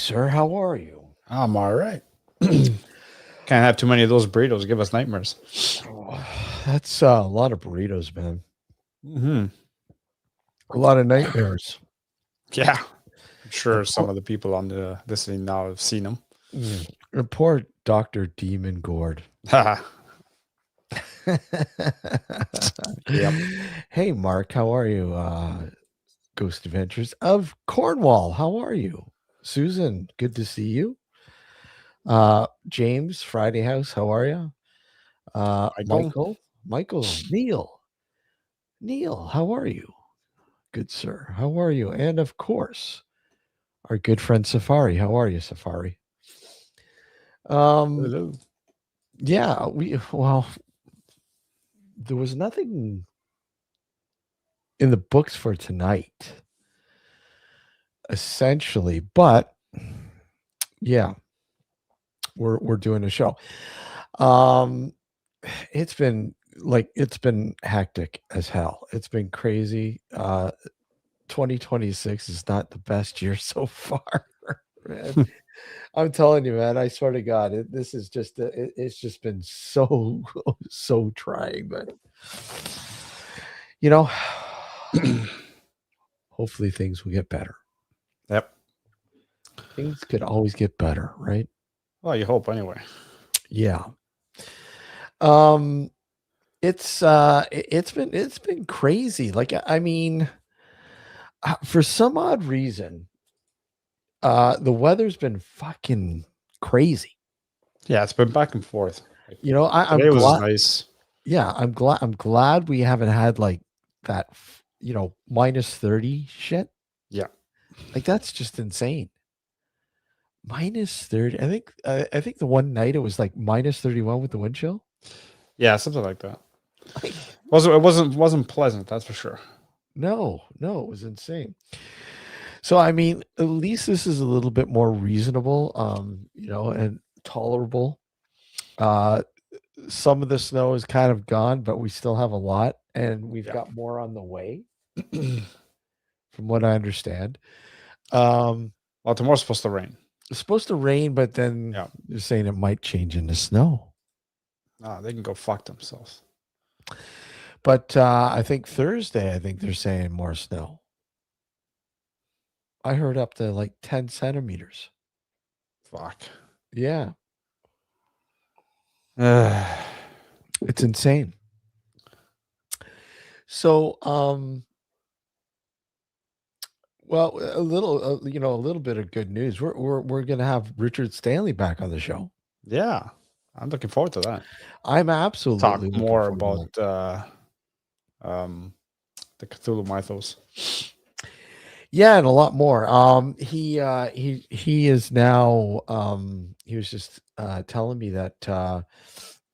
Sir, how are you? I'm all right. Can't have too many of those burritos. Give us nightmares. That's a lot of burritos, man. Hmm. A lot of nightmares. Yeah. I'm And sure some of the people on the listening now have seen them. and poor Dr. Demon Gord. Yep. Hey, Mark, how are you? Ghost Adventures of Cornwall, how are you? Susan, good to see you. James, Friday House, how are you? Michael. Michael, Neil, how are you? Good sir, how are you? And of course, our good friend Safari, how are you, Safari? Um, Hello. yeah, well, there was nothing in the books for tonight, essentially, but yeah, we're doing a show. Um, it's been hectic as hell. It's been crazy. 2026 is not the best year so far, man. I'm telling you, man. I swear to God, this is just it's just been so so trying, but you know, hopefully things will get better. Yep. Things could always get better, right? Well, you hope anyway. Yeah. Um, it's been crazy. Like I mean, for some odd reason, the weather's been fucking crazy. Yeah, it's been back and forth. Like, You know, I'm today was glad. nice. Yeah, I'm glad we haven't had like that. Minus 30 shit. Yeah. Like that's just insane. Minus 30. I think the one night it was like minus 31 with the wind chill. Yeah, something like that. Like Wasn't pleasant, that's for sure. no, it was insane. So I mean, at least this is a little bit more reasonable, and tolerable. Uh some of the snow is kind of gone, but we still have a lot, and we've Yeah. got more on the way, from what I understand. Um, Well, tomorrow's supposed to rain. it's supposed to rain, but then Yeah. they're saying it might change into snow. Ah, they can go fuck themselves. But I think Thursday, I think they're saying more snow. I heard up to like 10 centimeters. Fuck. Yeah, Uh, it's insane. So, well, a little bit of good news. We're gonna have Richard Stanley back on the show. yeah. I'm looking forward to that. I'm Talk absolutely looking more forward to about that. um the Cthulhu mythos. Yeah, and a lot more. He is now. He was just telling me that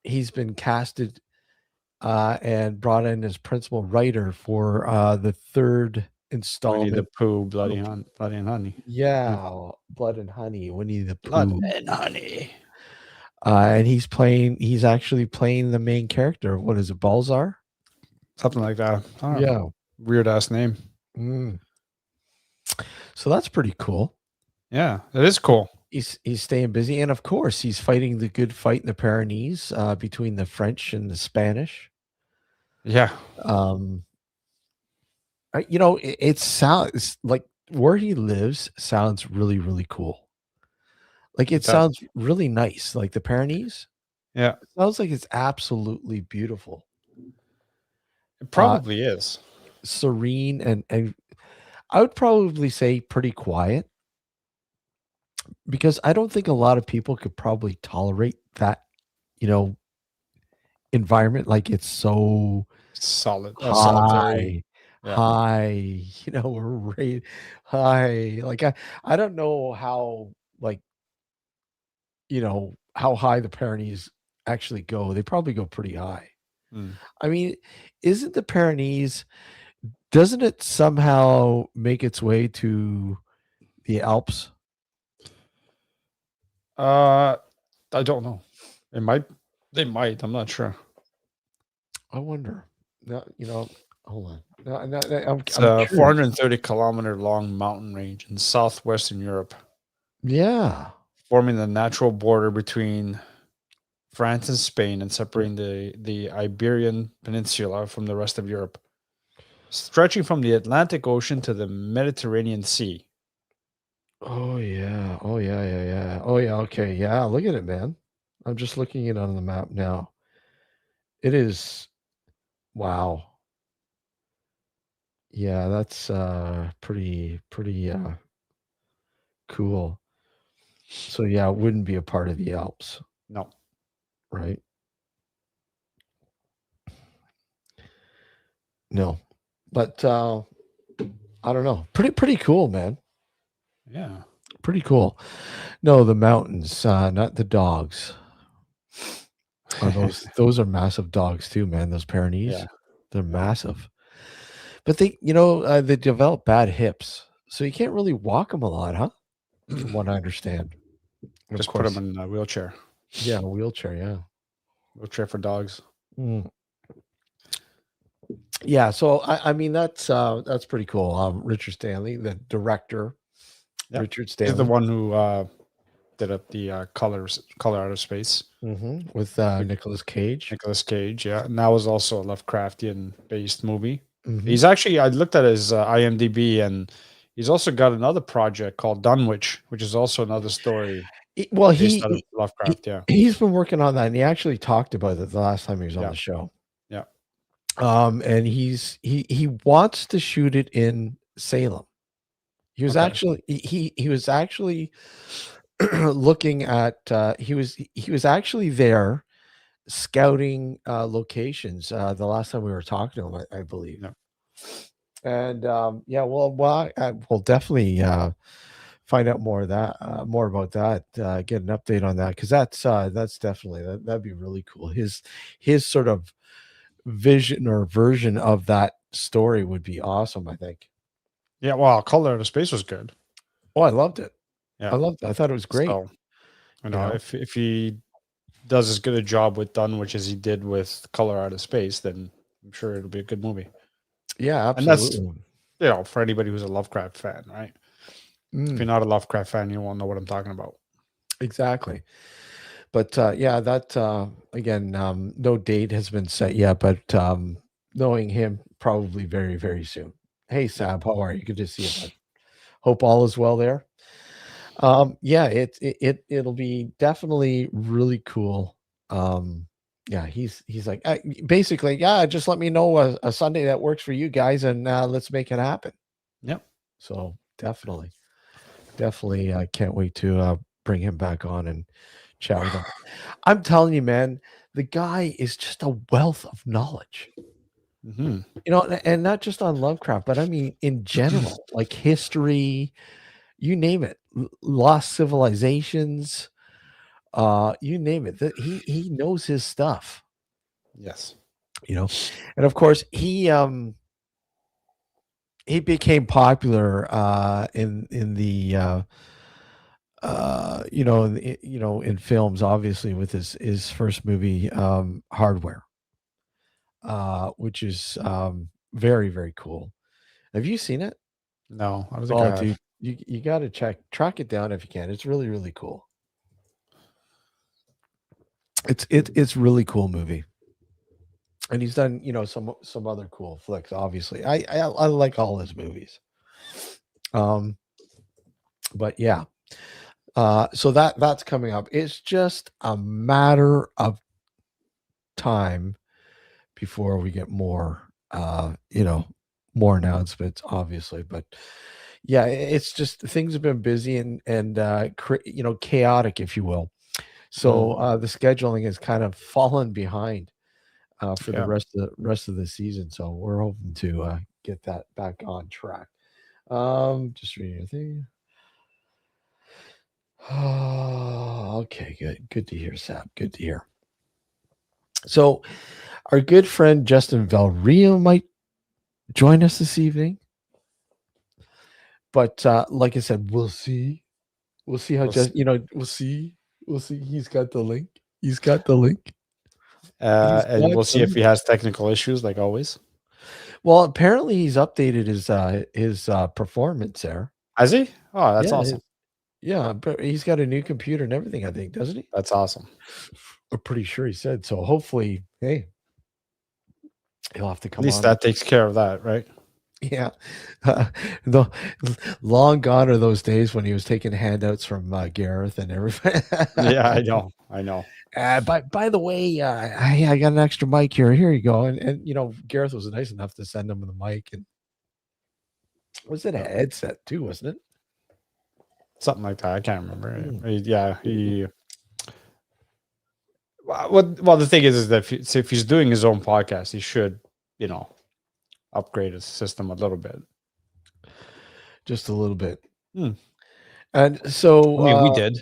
he's been casted and brought in as principal writer for the third Winnie the installment Pooh, of Bloody and Honey. Yeah. yeah, Blood and Honey, Winnie the Blood Pooh. and Honey. And he's actually playing the main character. What is it, Balzar? Something like that. I don't know. Yeah. Weird ass name. Mm. So that's pretty cool. Yeah, it is cool. He's staying busy, and of course, he's fighting the good fight in the Pyrenees between the French and the Spanish. Yeah. Um, it sounds like where he lives sounds really, really cool. Like it It does. sounds really nice. Like the Pyrenees, Yeah. it sounds like it's absolutely beautiful, It uh, probably is. serene, and I would probably say pretty quiet because I don't think a lot of people could probably tolerate that, you know, environment. Like it's so Solid. Solitary. high, Yeah. high, rate high. Like I don't know how like how high the Pyrenees actually go. They probably go pretty high. Mm. I mean, isn't the Pyrenees doesn't it somehow make its way to the Alps? Uh I don't know. It might they might, I'm not sure. I wonder. No, hold on. No, It's I'm a curious. 430-kilometer long mountain range in southwestern Europe, Yeah. forming the natural border between France and Spain, and separating the Iberian Peninsula from the rest of Europe, stretching from the Atlantic Ocean to the Mediterranean Sea. Oh yeah. Oh yeah, yeah, yeah. Oh yeah, okay. Yeah, look at it, man. I'm just looking it on the map now. It is wow. Yeah, that's pretty cool. So yeah, it wouldn't be a part of the Alps, No. right? No. But I don't know. Pretty cool, man. Yeah. Pretty cool. No, the mountains, not the dogs. Oh, those are massive dogs too, man. Those Yeah. Pyrenees, they're Yeah. massive. But they develop bad hips, so you can't really walk them a lot, huh? From what I understand. And of Just put them course, in a wheelchair. yeah, a wheelchair, yeah. Wheelchair for dogs. Mm. Yeah, so I mean that's pretty cool. Richard Stanley, the director, Yep. Richard He's the Stanley, one who did up the color out of space. with With Nicolas Cage. Nicolas Cage, yeah. And that was also a Lovecraftian based movie. Hmm. He's actually, I looked at his IMDb, and he's also got another project called Dunwich, which is also another story Well, based out of Lovecraft. Yeah. he's been working on that, and he actually talked about it the last time he was on Yeah. the show. Yeah. And he wants to shoot it in Salem. Okay. He was actually looking at he was actually there scouting locations the last time we were talking to him, I believe. Yeah. And yeah, we'll definitely find out more of that, more about that, get an update on that, because that's definitely that'd be really cool. His sort of vision or version of that story would be awesome, I think. Yeah. Well, Color Out of Space was good. Oh, I loved it. Yeah. I thought it was great. So, You know, if he does as good a job with Dunwich as he did with Color Out of Space, then I'm sure it'll be a good movie. yeah, And that's, absolutely. for anybody who's a Lovecraft fan, right? If you're Mm, not a Lovecraft fan, you won't know what I'm talking about. exactly. But yeah, that again, no date has been set yet, but knowing him, probably very, very soon. Hey, Yeah. Sab, how are you? Good to see you, bud. Hope all is well there. Yeah, it'll be definitely really cool. Yeah, he's like basically, yeah, just let me know a Sunday that works for you guys, and let's make it happen. Yep. So definitely, I can't wait to bring him back on and chat with him. I'm telling you, man, the guy is just a wealth of knowledge. Hmm. And not just on Lovecraft, but I mean in general, like history, you name it, lost civilizations, you name it. He knows his stuff, Yes. you know. And of course, he became popular in the in films, obviously, with his first movie, Hardware, which is very, very cool. Have you seen it? No, I don't think I Oh, have. dude, you got to track it down if you can. It's really, really cool. It's really cool movie. And he's done, some other cool flicks. Obviously, I like all his movies. Um, but yeah, so that's coming up. It's just a matter of time before we get more, more announcements, obviously. But yeah, it's just things have been busy and chaotic, if you will. So Mm, the scheduling has kind of fallen behind for the yeah. rest of the season. So we're hoping to get that back on track. Just reading your thing. Oh, okay, good to hear, Sam. Good to hear. So our good friend Justin Valria might join us this evening, but like I said, we'll see. We'll see how We'll see. we'll see. We'll see. He's got the link. He's got the link. He's And got we'll the see if he link. has technical issues, like always. Well, apparently he's updated his performance there. Has he? Oh, that's Yeah, awesome. yeah, but he's got a new computer and everything, I think, doesn't he? That's awesome. I'm pretty sure he said so. Hopefully, hey, he'll have to At come least on. that takes care of that, right? Yeah. The long gone are those days when he was taking handouts from Gareth and everybody. Yeah, I know. I know. By the way, I got an extra mic here. Here you go. And Gareth was nice enough to send him the mic. And was it a headset too? Wasn't it? Something like that. I can't remember. Mm. Yeah, he. Well, the thing is that if he's doing his own podcast, he should, upgrade his system a little bit. Just a little bit. Hmm. And so, I mean, we did.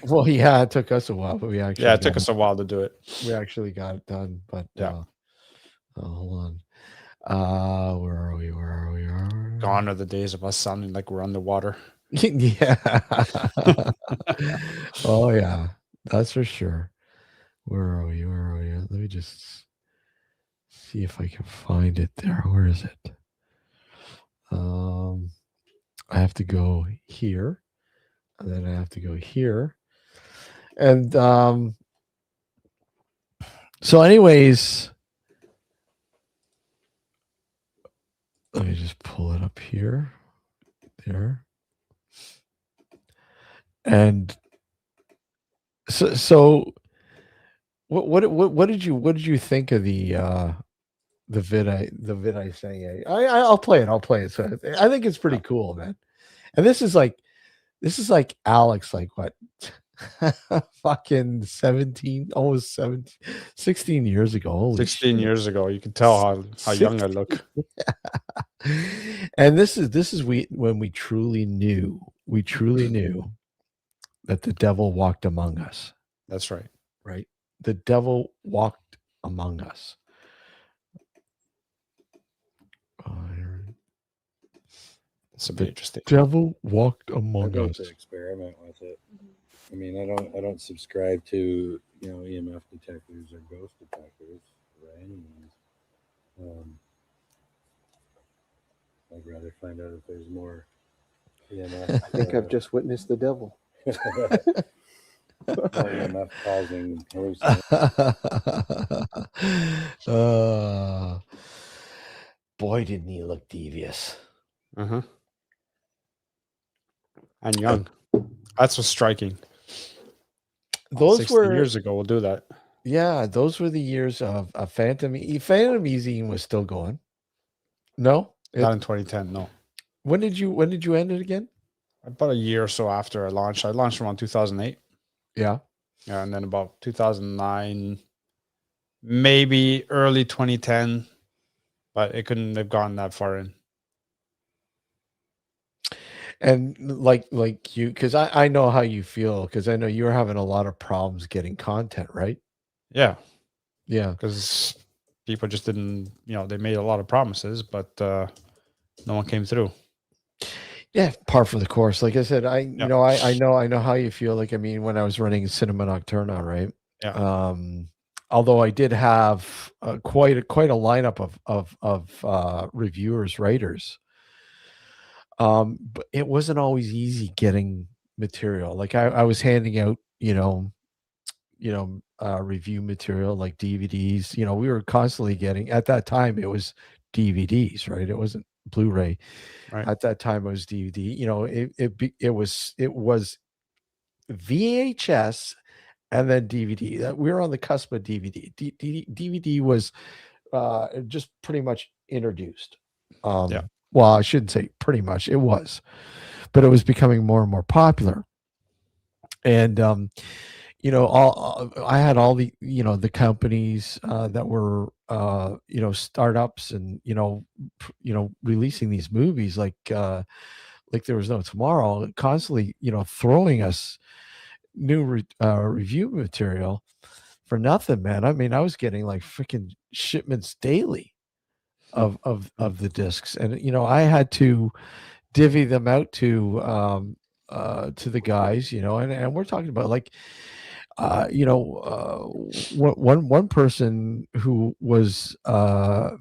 well, yeah, it took us a while, but we actually Yeah, it took us a while to do it. we actually got it done. But Yeah. hold on. Where are we? Gone are the days of us sounding like we're underwater. Yeah. Oh yeah, that's for sure. Where are we? Let me just see if I can find it there. Where is it? I have to go here, and then I have to go here. And so anyways, let me just pull it up here. There. And so what did you think of the vid I sang? I'll play it. So I think it's pretty cool, man. And this is like Alex, like what, fucking 17, almost 17, 16 years ago. Holy 16 shit. years ago. You can tell how young I look. And this is when we truly knew that the devil walked among us. That's right. Right? The devil walked among us. It's a bit interesting. Devil walked I'd among like us. to experiment with it. I mean, I don't subscribe to EMF detectors or ghost detectors by any means. I'd rather find out if there's more EMF. I think I've just witnessed the devil. more EMF causing Boy, didn't he look devious. Uh-huh. And young. That's what's striking. Those 60 were years ago. We'll do that. Yeah, those were the years of Phantom Easing was still going. No? Not in 2010, no. When did you end it again? About a year or so after I launched. I launched around 2008. Yeah. Yeah, and then about 2009, maybe early 2010, but it couldn't have gone that far in. And like you, because I know how you feel, because I know you're having a lot of problems getting content, right? Yeah. Yeah. Because people just didn't, they made a lot of promises, but no one came through. Yeah, par for the course. Like I said, I know how you feel. Like, I mean, when I was running Cinema Nocturna, right? Yeah. Although I did have quite a lineup of reviewers, writers. But it wasn't always easy getting material. Like I was handing out, review material like DVDs. We were constantly getting, at that time it was DVDs, right? It wasn't Blu-ray. Right. At that time it was DVD. It was VHS and then DVD. That we were on the cusp of DVD. DVD was just pretty much introduced. Yeah. Well, I shouldn't say pretty much. It was, but it was becoming more and more popular. And I had all the the companies that were startups and releasing these movies like there was no tomorrow, constantly throwing us new review material for nothing, man. I mean, I was getting like freaking shipments daily of the discs, and I had to divvy them out to the guys, and we're talking about like one person who was a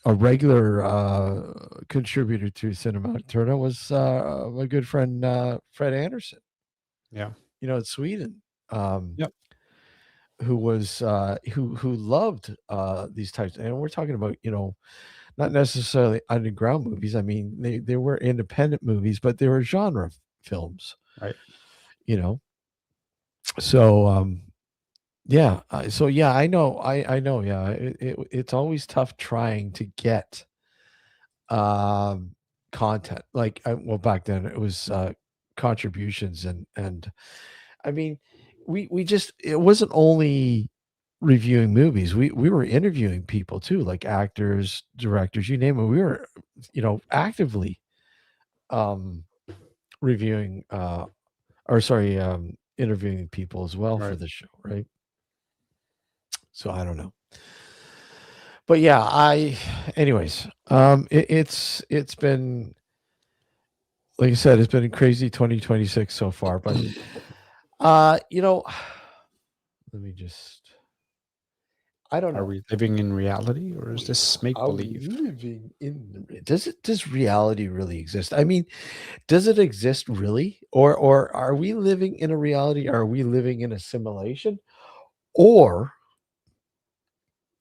regular contributor to Cinema Nocturna was my good friend Fred Anderson. Yeah. In Sweden. Yep. who was who loved these types, and we're talking about, not necessarily underground movies. I mean, they were independent movies, but they were genre films, Right. you know. So yeah, so yeah, I know, yeah, it's always tough trying to get um content. Like, well, back then it was contributions, and I mean, we just, it wasn't only reviewing movies. We were interviewing people too, like actors, directors, you name it. We were, actively um reviewing or sorry, interviewing people as well for Right. the show, right? So I don't know. But yeah, anyways, it's been, like I said, it's been a crazy 2026 so far, but let me just, I don't Are know. we living in reality, or is this make Are we believe? living in does reality really exist? I mean, does it exist really? Or are we living in a reality? Are we living in a simulation? Or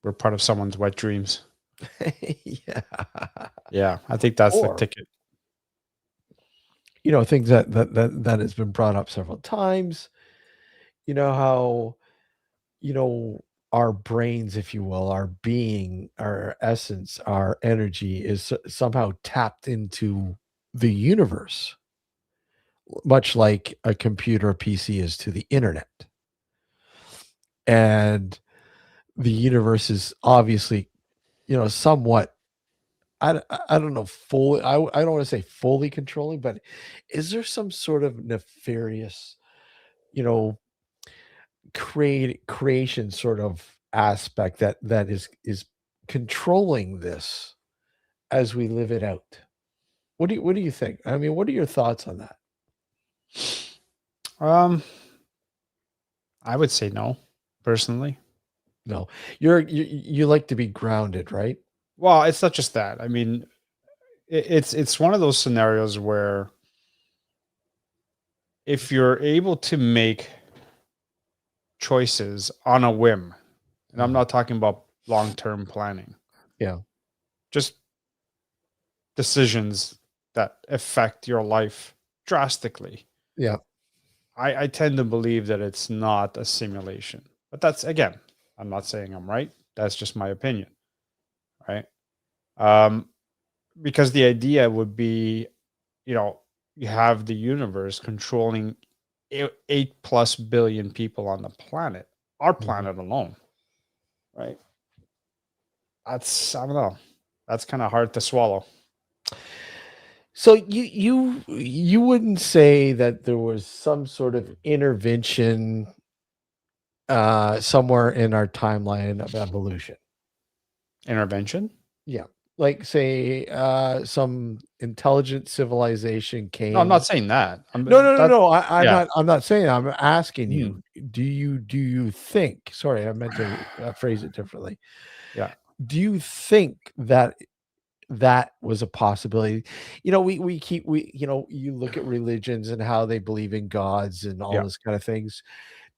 We're part of someone's wet dreams. yeah. Yeah, I think that's the Or, ticket. things that has been brought up several times, how, you know, our brains, if you will, our being, our essence, our energy is somehow tapped into the universe, much like a computer PC is to the internet. And the universe is obviously, somewhat, I don't know, fully, I don't want to say fully controlling, but is there some sort of nefarious, you know, creation sort of aspect that is controlling this as we live it out? What do you think? I mean, what are your thoughts on that? Um, I would say no, personally. No, you like to be grounded, right? Well, it's not just that. I mean, it's one of those scenarios where if you're able to make choices on a whim, and I'm Mhm. not talking about long-term planning, Yeah, just decisions that affect your life drastically. yeah. I tend to believe that it's not a simulation. But that's, again, I'm not saying I'm right. That's just my opinion, right? Um, because the idea would be, you know, you have the universe controlling 8+ billion people on the planet, our Mhm. planet alone, right? That's, I don't know. That's kind of hard to swallow. So you wouldn't say that there was some sort of intervention somewhere in our timeline of evolution? Intervention? Yeah. Like, say some intelligent civilization No, I'm came. not saying that. No, no, no, That, no. yeah. I'm not saying that. I'm asking Hmm. you, do you think, sorry, I meant to phrase it differently. Yeah. Do you think that that was a possibility? We keep, you look at religions and how they believe in gods and all Yeah. this kind of things.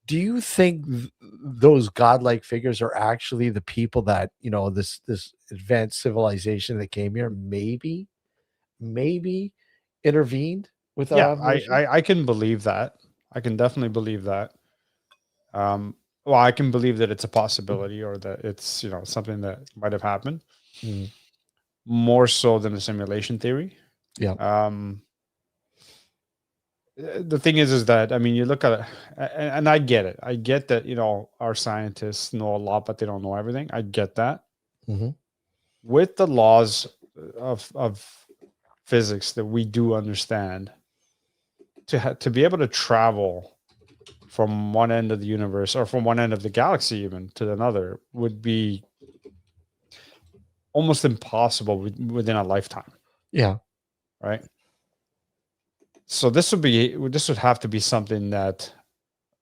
Do you think those godlike figures are actually the people that, this advanced civilization that came here maybe intervened with our Yeah. evolution? I can believe that. I can definitely believe that. Um, well, I can believe that it's a possibility, or that it's, something that might have happened, Mhm. more so than a simulation theory. Yeah. Um, the thing is that, I mean, you look at it, and I get it. I get that, our scientists know a lot, but they don't know everything. I get that. Mhm. With the laws of physics that we do understand, to be able to travel from one end of the universe, or from one end of the galaxy even to another, would be almost impossible within a lifetime, Yeah. right? So this would have to be something that,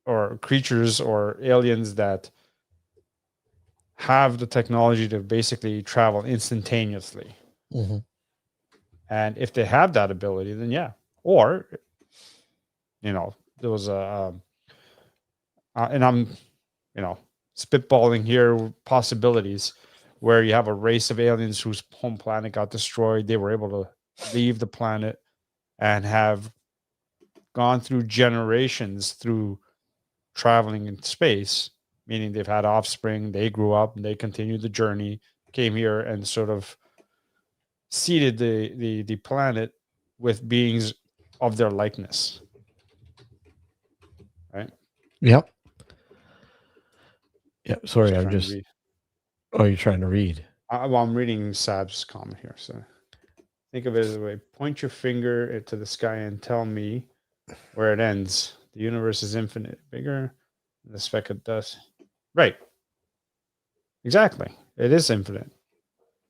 or creatures or aliens that have the technology to basically travel instantaneously. Mhm. And if they have that ability, then yeah. Or there was a and spitballing here possibilities where you have a race of aliens whose home planet got destroyed. They were able to leave the planet and have gone through generations through traveling in space, meaning they've had offspring, they grew up and they continued the journey, came here and sort of seeded the planet with beings of their likeness. Right? Yep. Yep. Sorry, Just I'm trying to just. read. Oh, you're trying to read. Well, I'm reading Sab's comment here. So think of it as a way: point your finger to the sky and tell me where it ends. The universe is infinite, bigger than the speck of dust. Right. Exactly. It is infinite.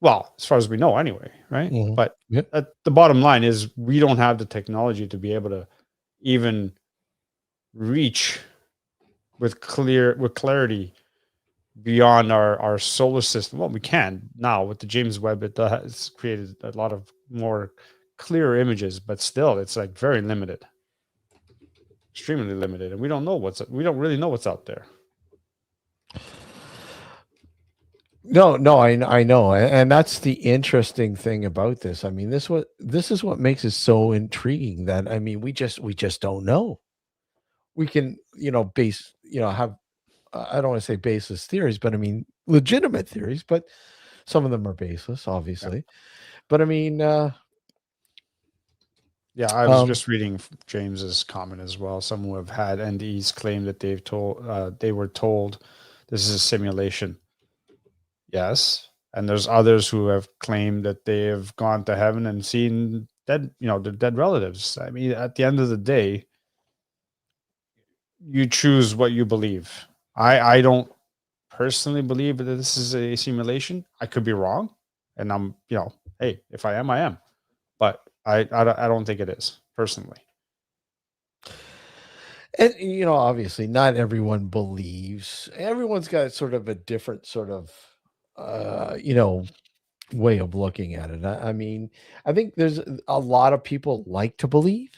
Well, as far as we know, anyway. Right. Mhm. But Yep. the bottom line is we don't have the technology to be able to even reach with clarity beyond our solar system. Well, we can now with the James Webb. It has created a lot of more clear images, but still, it's like very limited, extremely limited, and we don't really know what's out there. No, I know, and that's the interesting thing about this. I mean, this is what makes it so intriguing. That I mean, we just don't know. We can, have I don't want to say baseless theories, but I mean legitimate theories. But some of them are baseless, obviously. But I mean, Yeah, I was just reading James's comment as well. Some who have had NDEs claim that they were told this is a simulation. Yes, and there's others who have claimed that they have gone to heaven and seen their dead relatives. I mean, at the end of the day, you choose what you believe. I don't personally believe that this is a simulation. I could be wrong, and I'm hey, if I am, I am. But I don't think it is personally. and obviously, not everyone believes. Everyone's got sort of a different sort of, way of looking at it. I mean, I think there's a lot of people like to believe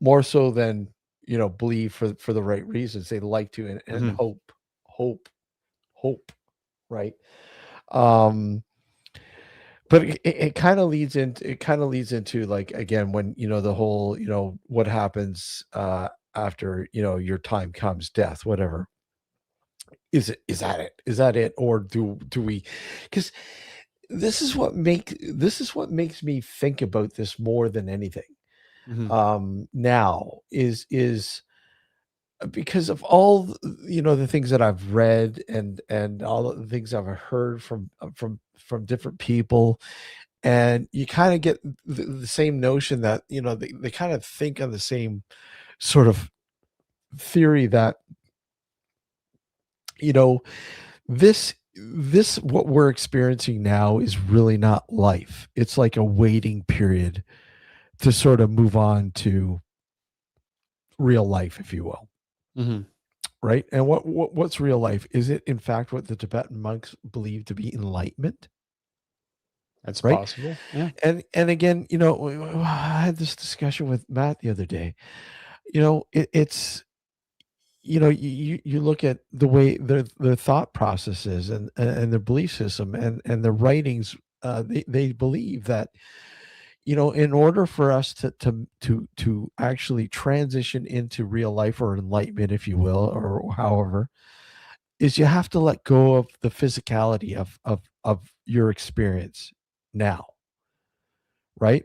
more so than believe for the right reasons. They like to and Mhm. hope, right? Um, but it kind of leads into like again when the whole what happens after your time comes, death, whatever. Is that it, or do we? Because this is what makes me think about this more than anything. Mhm. Now is because of all the things that I've read and all the things I've heard from different people, and you kind of get the same notion that they kind of think on the same sort of theory that you know this what we're experiencing now is really not life. It's like a waiting period to sort of move on to real life, if you will. Mhm. Right. And what's real life? Is it in fact what the Tibetan monks believe to be enlightenment? That's Right. possible. Yeah. And again, I had this discussion with Matt the other day. It's you look at the way their thought processes and their belief system and their writings. They believe that in order for us to actually transition into real life or enlightenment, if you will, or however, is you have to let go of the physicality of your experience now, right?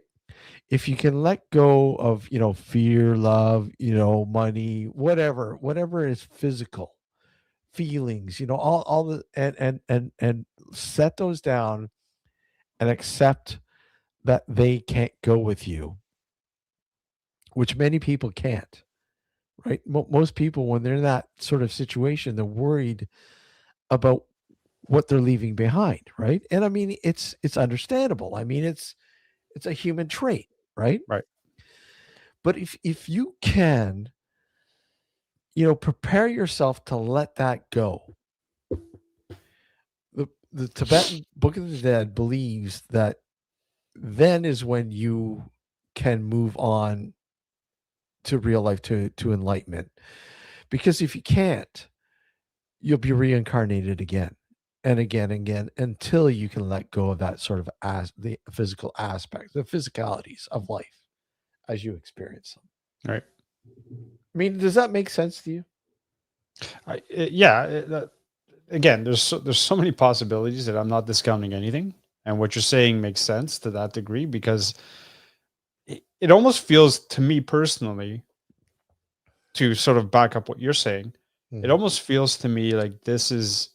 If you can let go of fear, love, money, whatever is physical feelings, all the and set those down and accept that they can't go with you, which many people can't, right? Most people, when they're in that sort of situation, they're worried about what they're leaving behind, right? And I mean, it's understandable. I mean, it's a human trait, right? Right. But if you can, prepare yourself to let that go. The Tibetan Book of the Dead believes that then is when you can move on to real life, to enlightenment. Because if you can't, you'll be reincarnated again and again and again until you can let go of that sort of the physical aspect, the physicalities of life as you experience them. Right. I mean, does that make sense to you? Again, there's so many possibilities that I'm not discounting anything, and what you're saying makes sense to that degree, because it almost feels to me personally, to sort of back up what you're saying, it almost feels to me like this is,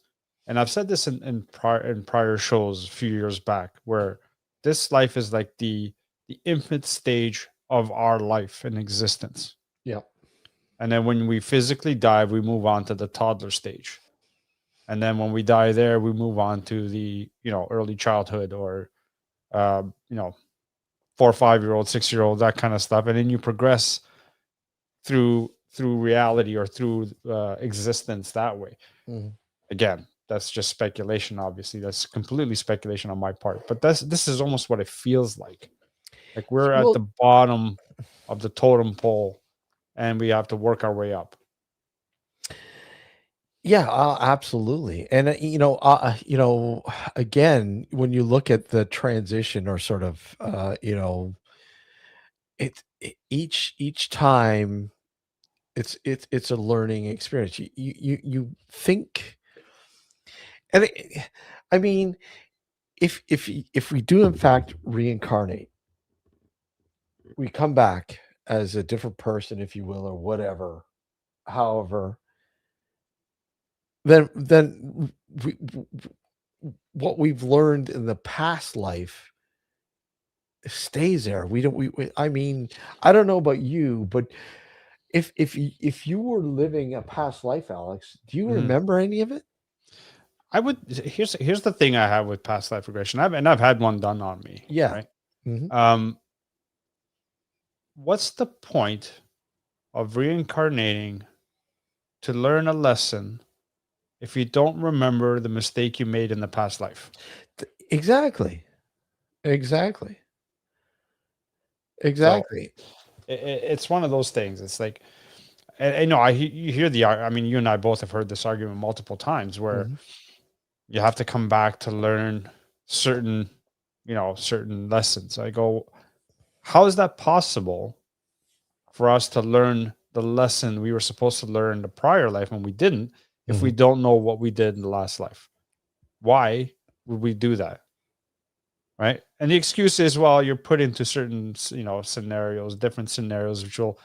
and I've said this in prior shows a few years back, where this life is like the infant stage of our life and existence. Yeah. And then when we physically die, we move on to the toddler stage. And then when we die there, we move on to the, early childhood, or, 4 or 5-year-old, 6-year-old, that kind of stuff. And then you progress through reality, or through existence that way. Again, that's just speculation. Obviously, that's completely speculation on my part. But this is almost what it feels like. Like we're at the bottom of the totem pole, and we have to work our way up. Yeah, absolutely. And again, when you look at the transition, or sort of, each time it's a learning experience. You think, and I mean, if we do in fact reincarnate, we come back as a different person, if you will, or whatever. However, then what we've learned in the past life stays there. I mean, I don't know about you, but if you were living a past life, Alex, do you remember any of it? I would. Here's the thing I have with past life regression. I've had one done on me. Yeah. Right. What's the point of reincarnating to learn a lesson if you don't remember the mistake you made in the past life? Exactly. So it's one of those things. It's like, I know you hear I mean, you and I both have heard this argument multiple times, where you have to come back to learn certain lessons. I go, how is that possible for us to learn the lesson we were supposed to learn in the prior life when we didn't, if we don't know what we did in the last life? Why would we do that? Right. And the excuse is, well, you're put into certain, scenarios, different scenarios, which will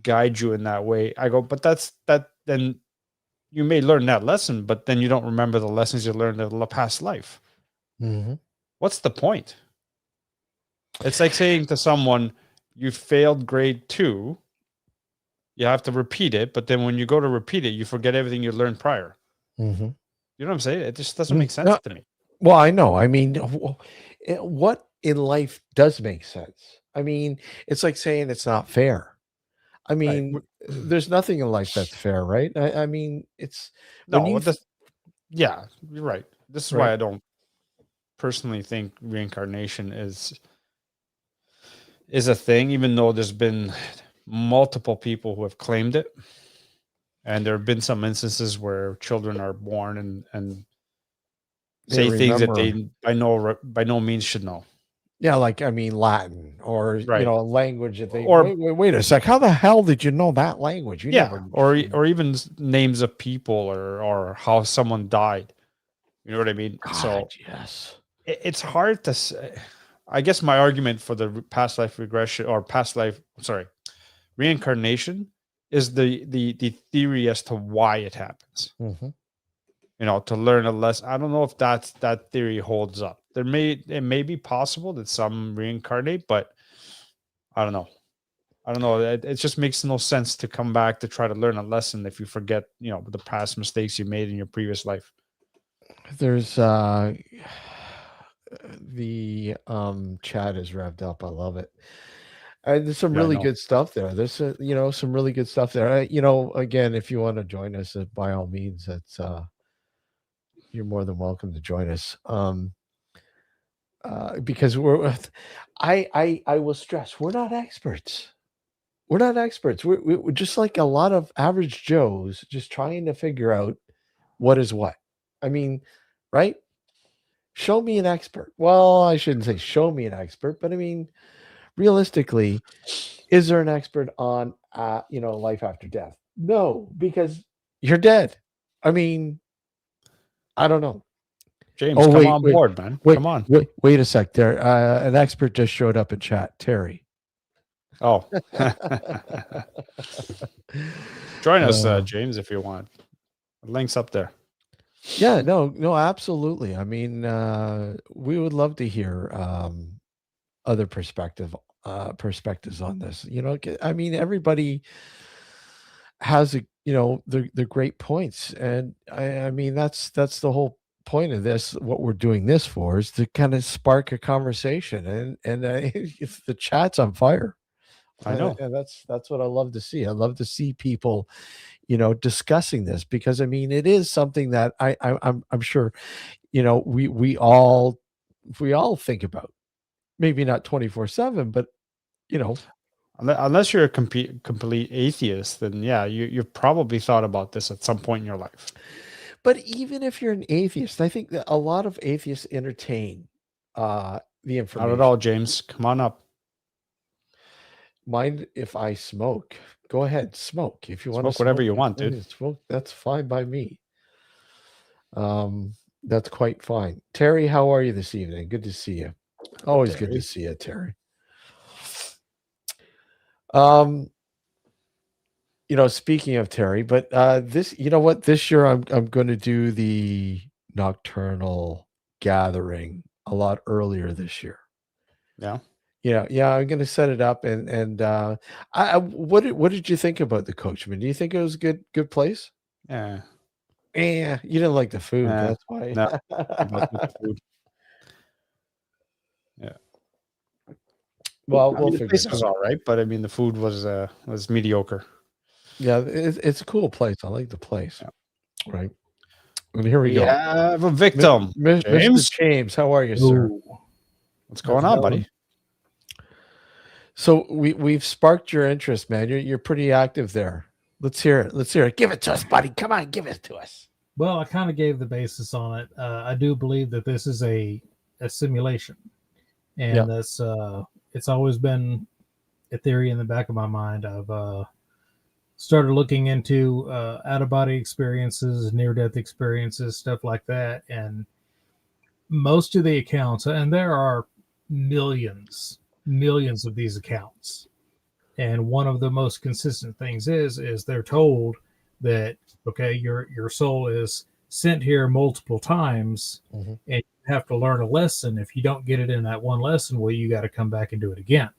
guide you in that way. I go, but then you may learn that lesson, but then you don't remember the lessons you learned in the past life. What's the point? It's like saying to someone, you failed grade 2, you have to repeat it, but then when you go to repeat it, you forget everything you learned prior. You know what I'm saying? It just doesn't make sense to me. Well, I know. I mean, what in life does make sense? I mean, it's like saying it's not fair. I mean, there's nothing in life that's fair, right? I mean, it's yeah, you're right. This is why I don't personally think reincarnation is a thing, even though there's been multiple people who have claimed it, and there have been some instances where children are born and say things that they by no means should know. Yeah, like, I mean, Latin, or a language that they wait a sec. How the hell did you know that language? You never, or even names of people, or how someone died. You know what I mean? God, so yes, it's hard to say. I guess my argument for the past life regression, or reincarnation, is the theory as to why it happens. To learn a lesson. I don't know if that theory holds up. It may be possible that some reincarnate, but I don't know. It just makes no sense to come back to try to learn a lesson if you forget, the past mistakes you made in your previous life. There's the chat is revved up. I love it. There's some really good stuff there. There's some really good stuff there. Again, if you want to join us, by all means, that's you're more than welcome to join us. Because I will stress, we're not experts. We're not experts. We're just like a lot of average Joes, just trying to figure out what is what. I mean, right? Show me an expert. Well, I shouldn't say show me an expert, but I mean, realistically, is there an expert on life after death? No, because you're dead. I mean, I don't know. James, Oh, come wait, on wait, board, man. wait, Come on. wait a sec. There, an expert just showed up in chat. Terry. Oh. Join us, Uh, James, if you want. The link's up there. Yeah, no, absolutely. I mean, we would love to hear other perspectives on this. I mean, everybody has the great points, and I mean that's the whole point of this. What we're doing this for is to kind of spark a conversation, and it's the chat's on fire. I know. And that's what I love to see. I love to see people discussing this, because I mean it is something that I'm sure we all think about, maybe not 24/7, but Unless you're a complete atheist, then yeah, you've probably thought about this at some point in your life. but even if you're an atheist, I think that a lot of atheists entertain the Not information. at all, James. Come on up. Mind if I smoke? Go ahead, smoke if you want to Smoke whatever you want, dude. Smoke, that's fine by me. That's quite fine. Terry, how are you this evening? Good to see you. Always good to see you, Terry. Speaking of Terry, but this year I'm going to do the nocturnal gathering a lot earlier this year. Yeah. Yeah, I'm going to set it up, and what did you think about the Coachman? Do you think it was a good place? Yeah. Yeah, you didn't like the food. That's why. No, not the food. Yeah. Well, I we'll mean, the figure place it was out. all right, but I mean, the food was mediocre. Yeah, it's a cool place. I like the place. Yeah. Right. And here we go. have a victim. Mr. James? James, how are you, sir? What's going on, buddy? So we've sparked your interest, man. You're pretty active there. Let's hear it. Give it to us, buddy. Come on, give it to us. Well, I kind of gave the basis on it. I do believe that this is a simulation, and that's it's always been a theory in the back of my mind. I've started looking into out-of-body experiences, near-death experiences, stuff like that, and most of the accounts, and there are millions of these accounts, and one of the most consistent things is they're told that, okay, your soul is sent here multiple times, and you have to learn a lesson. If you don't get it in that one lesson, well, you got to come back and do it again.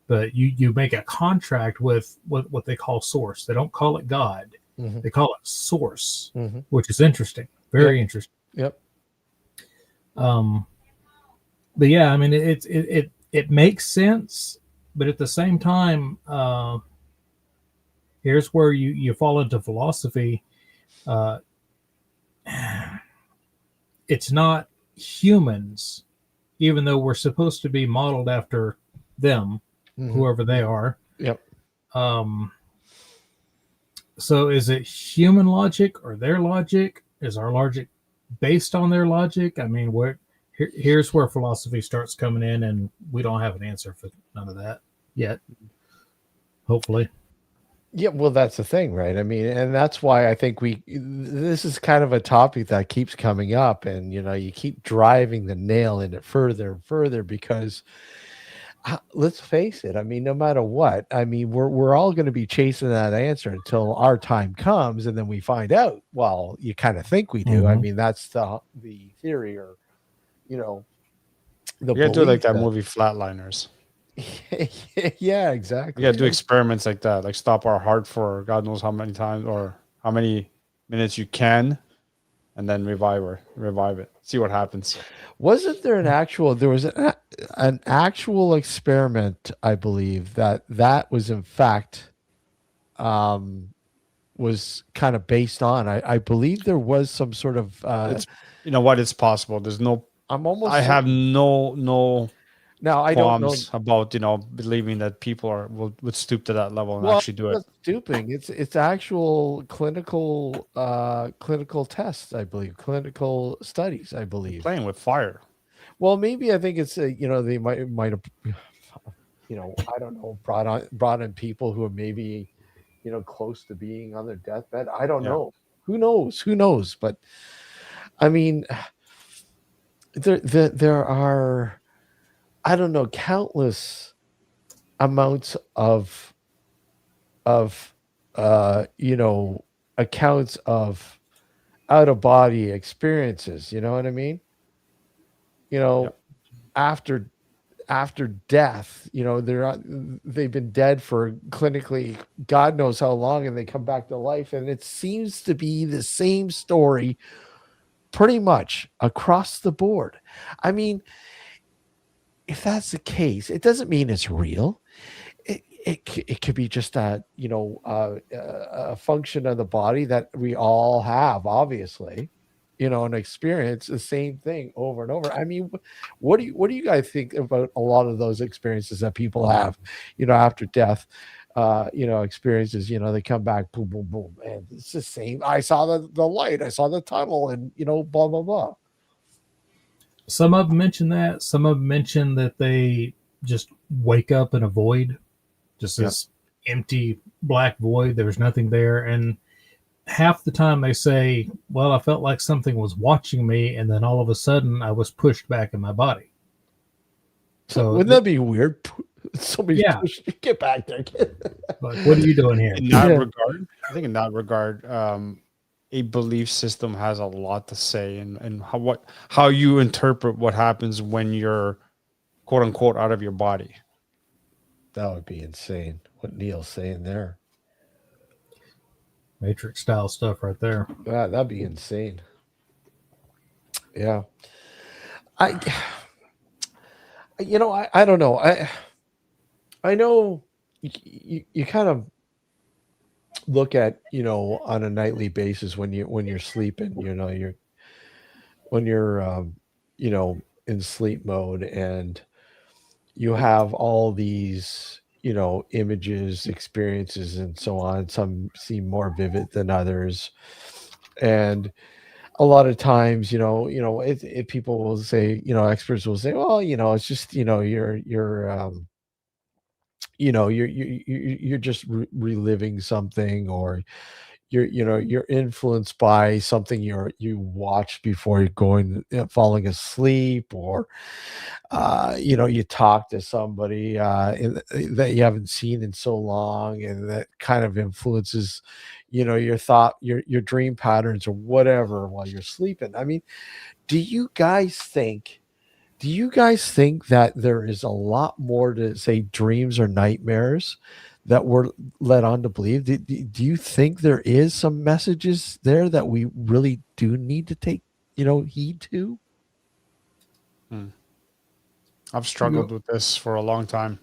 But you make a contract with what they call source. They don't call it God. They call it source, which is interesting. Very interesting. Yep. But yeah, I mean, it makes sense, but at the same time, here's where you fall into philosophy. It's not humans, even though we're supposed to be modeled after them, whoever they are. Yep. So is it human logic or their logic? Is our logic based on their logic? I mean, here's where philosophy starts coming in, and we don't have an answer for none of that yet. Hopefully. Yeah, well, that's the thing, right? I mean, and that's why I think this is kind of a topic that keeps coming up, and you keep driving the nail in it further and further, because let's face it, I mean, no matter what, I mean, we're all going to be chasing that answer until our time comes, and then we find out. Well, you kind of think we do. I mean, that's the theory, or the You gotta do like that movie Flatliners. Yeah, exactly. You gotta do experiments like that, like stop our heart for God knows how many times or how many minutes you can, and then revive it. See what happens. Wasn't there there was an actual experiment, I believe, that was in fact was kind of based on. I believe there was some sort of It's, you know what? It's possible. There's no. I'm almost. I have no Now I don't know. qualms about believing that people would stoop to that level and Well, actually do it. it's stooping. It's actual clinical tests, I believe, clinical studies, I believe. Playing with fire. Well, maybe I think it's they might have I don't know brought in people who are maybe close to being on their deathbed. I don't Yeah. know. Who knows? But I mean, there are, I don't know, countless amounts of accounts of out of body experiences. You know what I mean? Yep. After death, they've been dead for clinically God knows how long, and they come back to life, and it seems to be the same story pretty much across the board. I mean, if that's the case, it doesn't mean it's real. It could be just a function of the body that we all have, obviously, and experience the same thing over and over. I mean, what do you guys think about a lot of those experiences that people have, after death, experiences, they come back, boom, boom, boom, and it's the same. I saw the light, I saw the tunnel, and blah, blah, blah. Some of them mention that. Some of them mention that they just wake up in a void, just this empty black void. There was nothing there. And half the time they say, well, I felt like something was watching me, and then all of a sudden I was pushed back in my body. So wouldn't that be weird? Somebody get back there. Like, what are you doing here? In that regard, I think in that regard, a belief system has a lot to say in how you interpret what happens when you're quote unquote out of your body. That would be insane. What Neil's saying there. Matrix style stuff right there. That'd be insane. Yeah. I don't know. I know you kind of look at, on a nightly basis when you're sleeping, when you're in sleep mode, and you have all these, images, experiences, and so on. Some seem more vivid than others. And a lot of times, if people will say, experts will say, well, it's just, you're just reliving something, or you're influenced by something you watched before you're falling asleep, or you talk to somebody that you haven't seen in so long, and that kind of influences your thought, your dream patterns, or whatever, while you're sleeping. I mean, do you guys think that there is a lot more to, say, dreams or nightmares that we're led on to believe? Do you think there is some messages there that we really do need to take, heed to? I've struggled with this for a long time.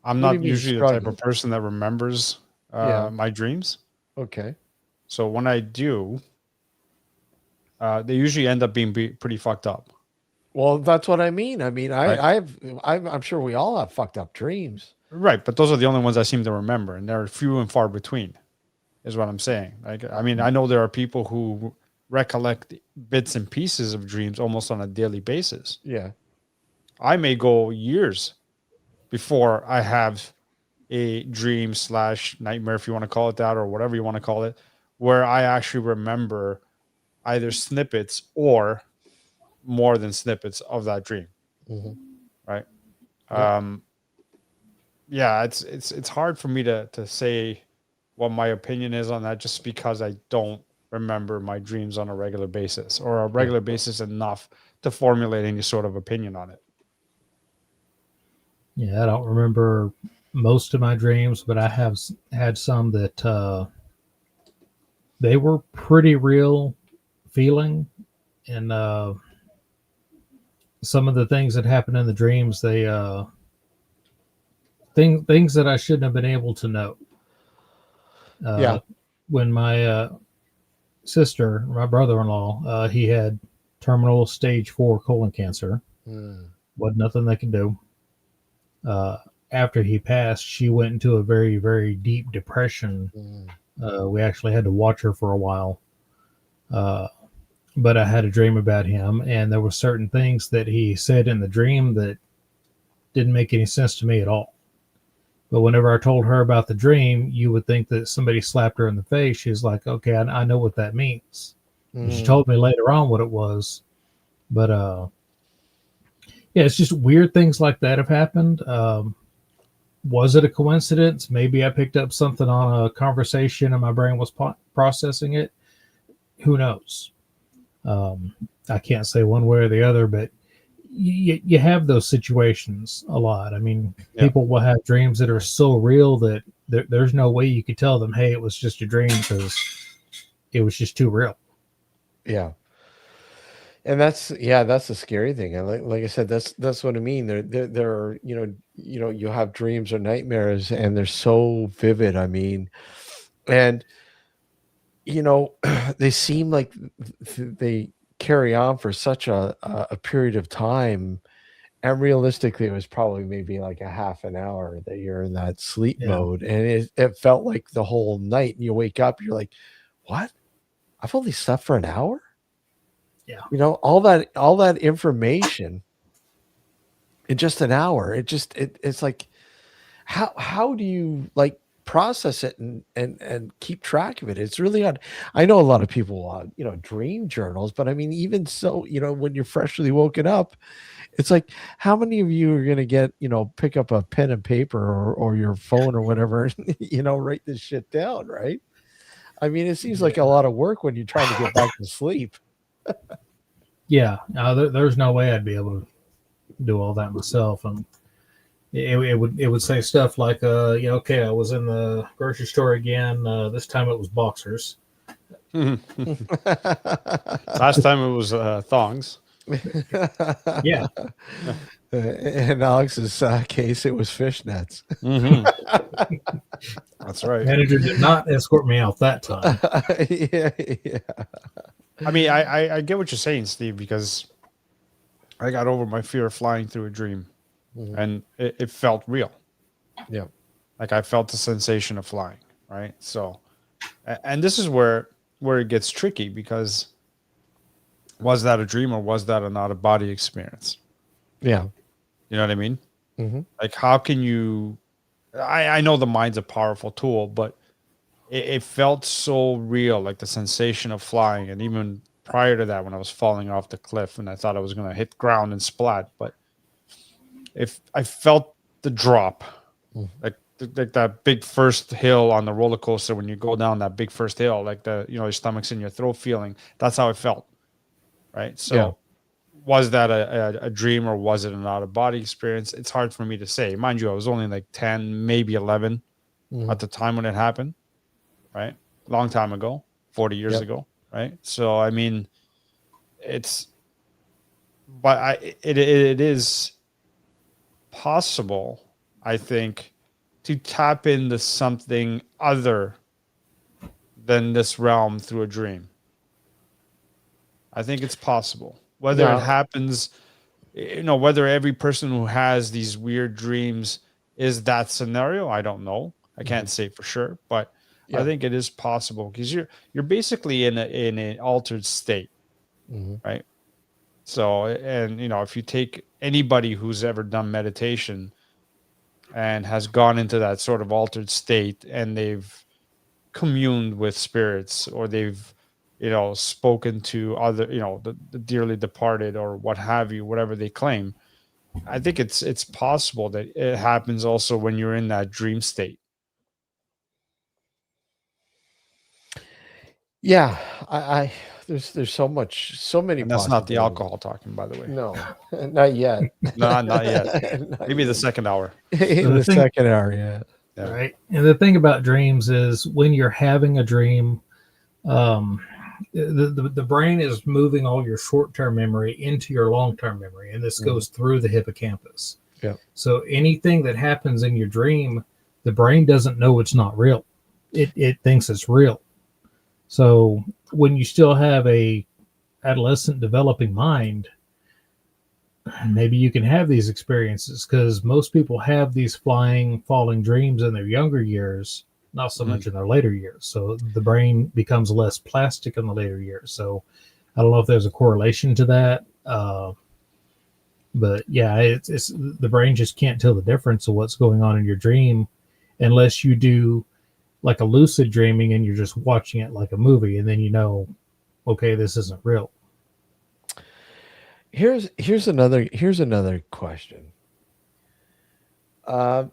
I'm not usually the type of person that remembers my dreams. Okay. So when I do, they usually end up being pretty fucked up. Well, that's what I mean. I mean, Right. I'm sure we all have fucked up dreams. Right, but those are the only ones I seem to remember, and they're few and far between, is what I'm saying. Like, I mean, I know there are people who recollect bits and pieces of dreams almost on a daily basis. Yeah. I may go years before I have a dream / nightmare, if you want to call it that, or whatever you want to call it, where I actually remember either snippets or more than snippets of that dream. Mm-hmm. Right. Yeah. It's hard for me to say what my opinion is on that, just because I don't remember my dreams on a regular basis, or a regular basis enough to formulate any sort of opinion on it. Yeah, I don't remember most of my dreams, but I have had some that they were pretty real feeling, and some of the things that happened in the dreams, they things that I shouldn't have been able to know. When my my brother-in-law, he had terminal stage 4 colon cancer. Wasn't nothing they could do. After he passed, she went into a very, very deep depression. We actually had to watch her for a while. But I had a dream about him, and there were certain things that he said in the dream that didn't make any sense to me at all. But whenever I told her about the dream, you would think that somebody slapped her in the face. She's like, okay, I know what that means. And she told me later on what it was. But yeah, it's just weird things like that have happened. Was it a coincidence? Maybe I picked up something on a conversation and my brain was processing it. Who knows? I can't say one way or the other, but you have those situations a lot. I mean, people will have dreams that are so real that there's no way you could tell them, hey, it was just a dream, because it was just too real. Yeah. And that's the scary thing. And like I said, that's what I mean. There are, you have dreams or nightmares and they're so vivid. I mean, and they seem like they carry on for such a period of time. And realistically, it was probably maybe like a half an hour that you're in that sleep mode. And it felt like the whole night, and you wake up, you're like, what? I've only slept for an hour? Yeah. All that information in just an hour. It's like, how do you like process it and keep track of it? It's really odd. I know a lot of people dream journals, but I mean, even so, when you're freshly woken up, it's like, how many of you are going to get, pick up a pen and paper or your phone or whatever, write this shit down, right? I mean, it seems like a lot of work when you're trying to get back to sleep. Yeah, there's no way I'd be able to do all that myself. And it would say stuff like, okay, I was in the grocery store again. This time it was boxers. Last time it was thongs. Yeah. In Alex's case, it was fishnets. That's right. Manager did not escort me out that time. Yeah. I mean, I get what you're saying, Steve, because I got over my fear of flying through a dream, and it felt real. Yeah. Like I felt the sensation of flying, right? So, and this is where it gets tricky, because was that a dream or was that an out-of-body experience? Yeah. You know what I mean? Like, how can you... I know the mind's a powerful tool, but it felt so real, like the sensation of flying. And even prior to that, when I was falling off the cliff and I thought I was going to hit ground and splat, but if I felt the drop, like that big first hill on the roller coaster, when you go down that big first hill, like your stomach's in your throat feeling, that's how it felt. Right. So was that a dream or was it an out of body experience? It's hard for me to say. Mind you, I was only like 10, maybe 11 at the time when it happened. Right. Long time ago, 40 years ago. Right. So, I mean, it is possible, I think, to tap into something other than this realm through a dream. I think it's possible. Whether it happens, whether every person who has these weird dreams is that scenario, I don't know. I can't say for sure, but I think it is possible, because you're basically in an altered state, right? So, and if you take anybody who's ever done meditation and has gone into that sort of altered state, and they've communed with spirits, or they've spoken to other, the dearly departed, or what have you, whatever they claim, I think it's possible that it happens also when you're in that dream state. Yeah, I there's so many. And that's not the alcohol talking, by the way. No, not yet. No, not yet. Maybe the second hour. The second hour, yeah. Right. And the thing about dreams is, when you're having a dream, the brain is moving all your short-term memory into your long-term memory, and this goes through the hippocampus. Yeah. So anything that happens in your dream, the brain doesn't know it's not real. It thinks it's real. So when you still have a adolescent developing mind, maybe you can have these experiences, because most people have these falling dreams in their younger years, not so much in their later years. So the brain becomes less plastic in the later years. So I don't know if there's a correlation to that. But yeah, it's the brain just can't tell the difference of what's going on in your dream unless you do like a lucid dreaming and you're just watching it like a movie, and then you know, okay, this isn't real. Here's another question. You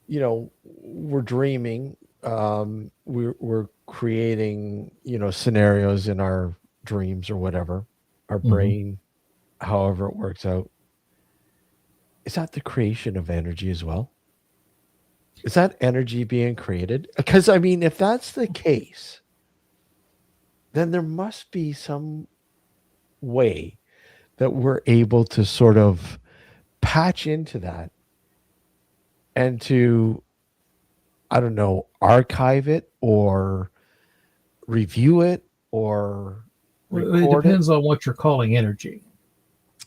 know, we're dreaming. We're creating, you know, scenarios in our dreams or whatever, our brain, however it works out. Is that the creation of energy as well? Is that energy being created? Because I mean, if that's the case, then there must be some way that we're able to sort of patch into that and to, I don't know, archive it or review it or record It depends on what you're calling energy.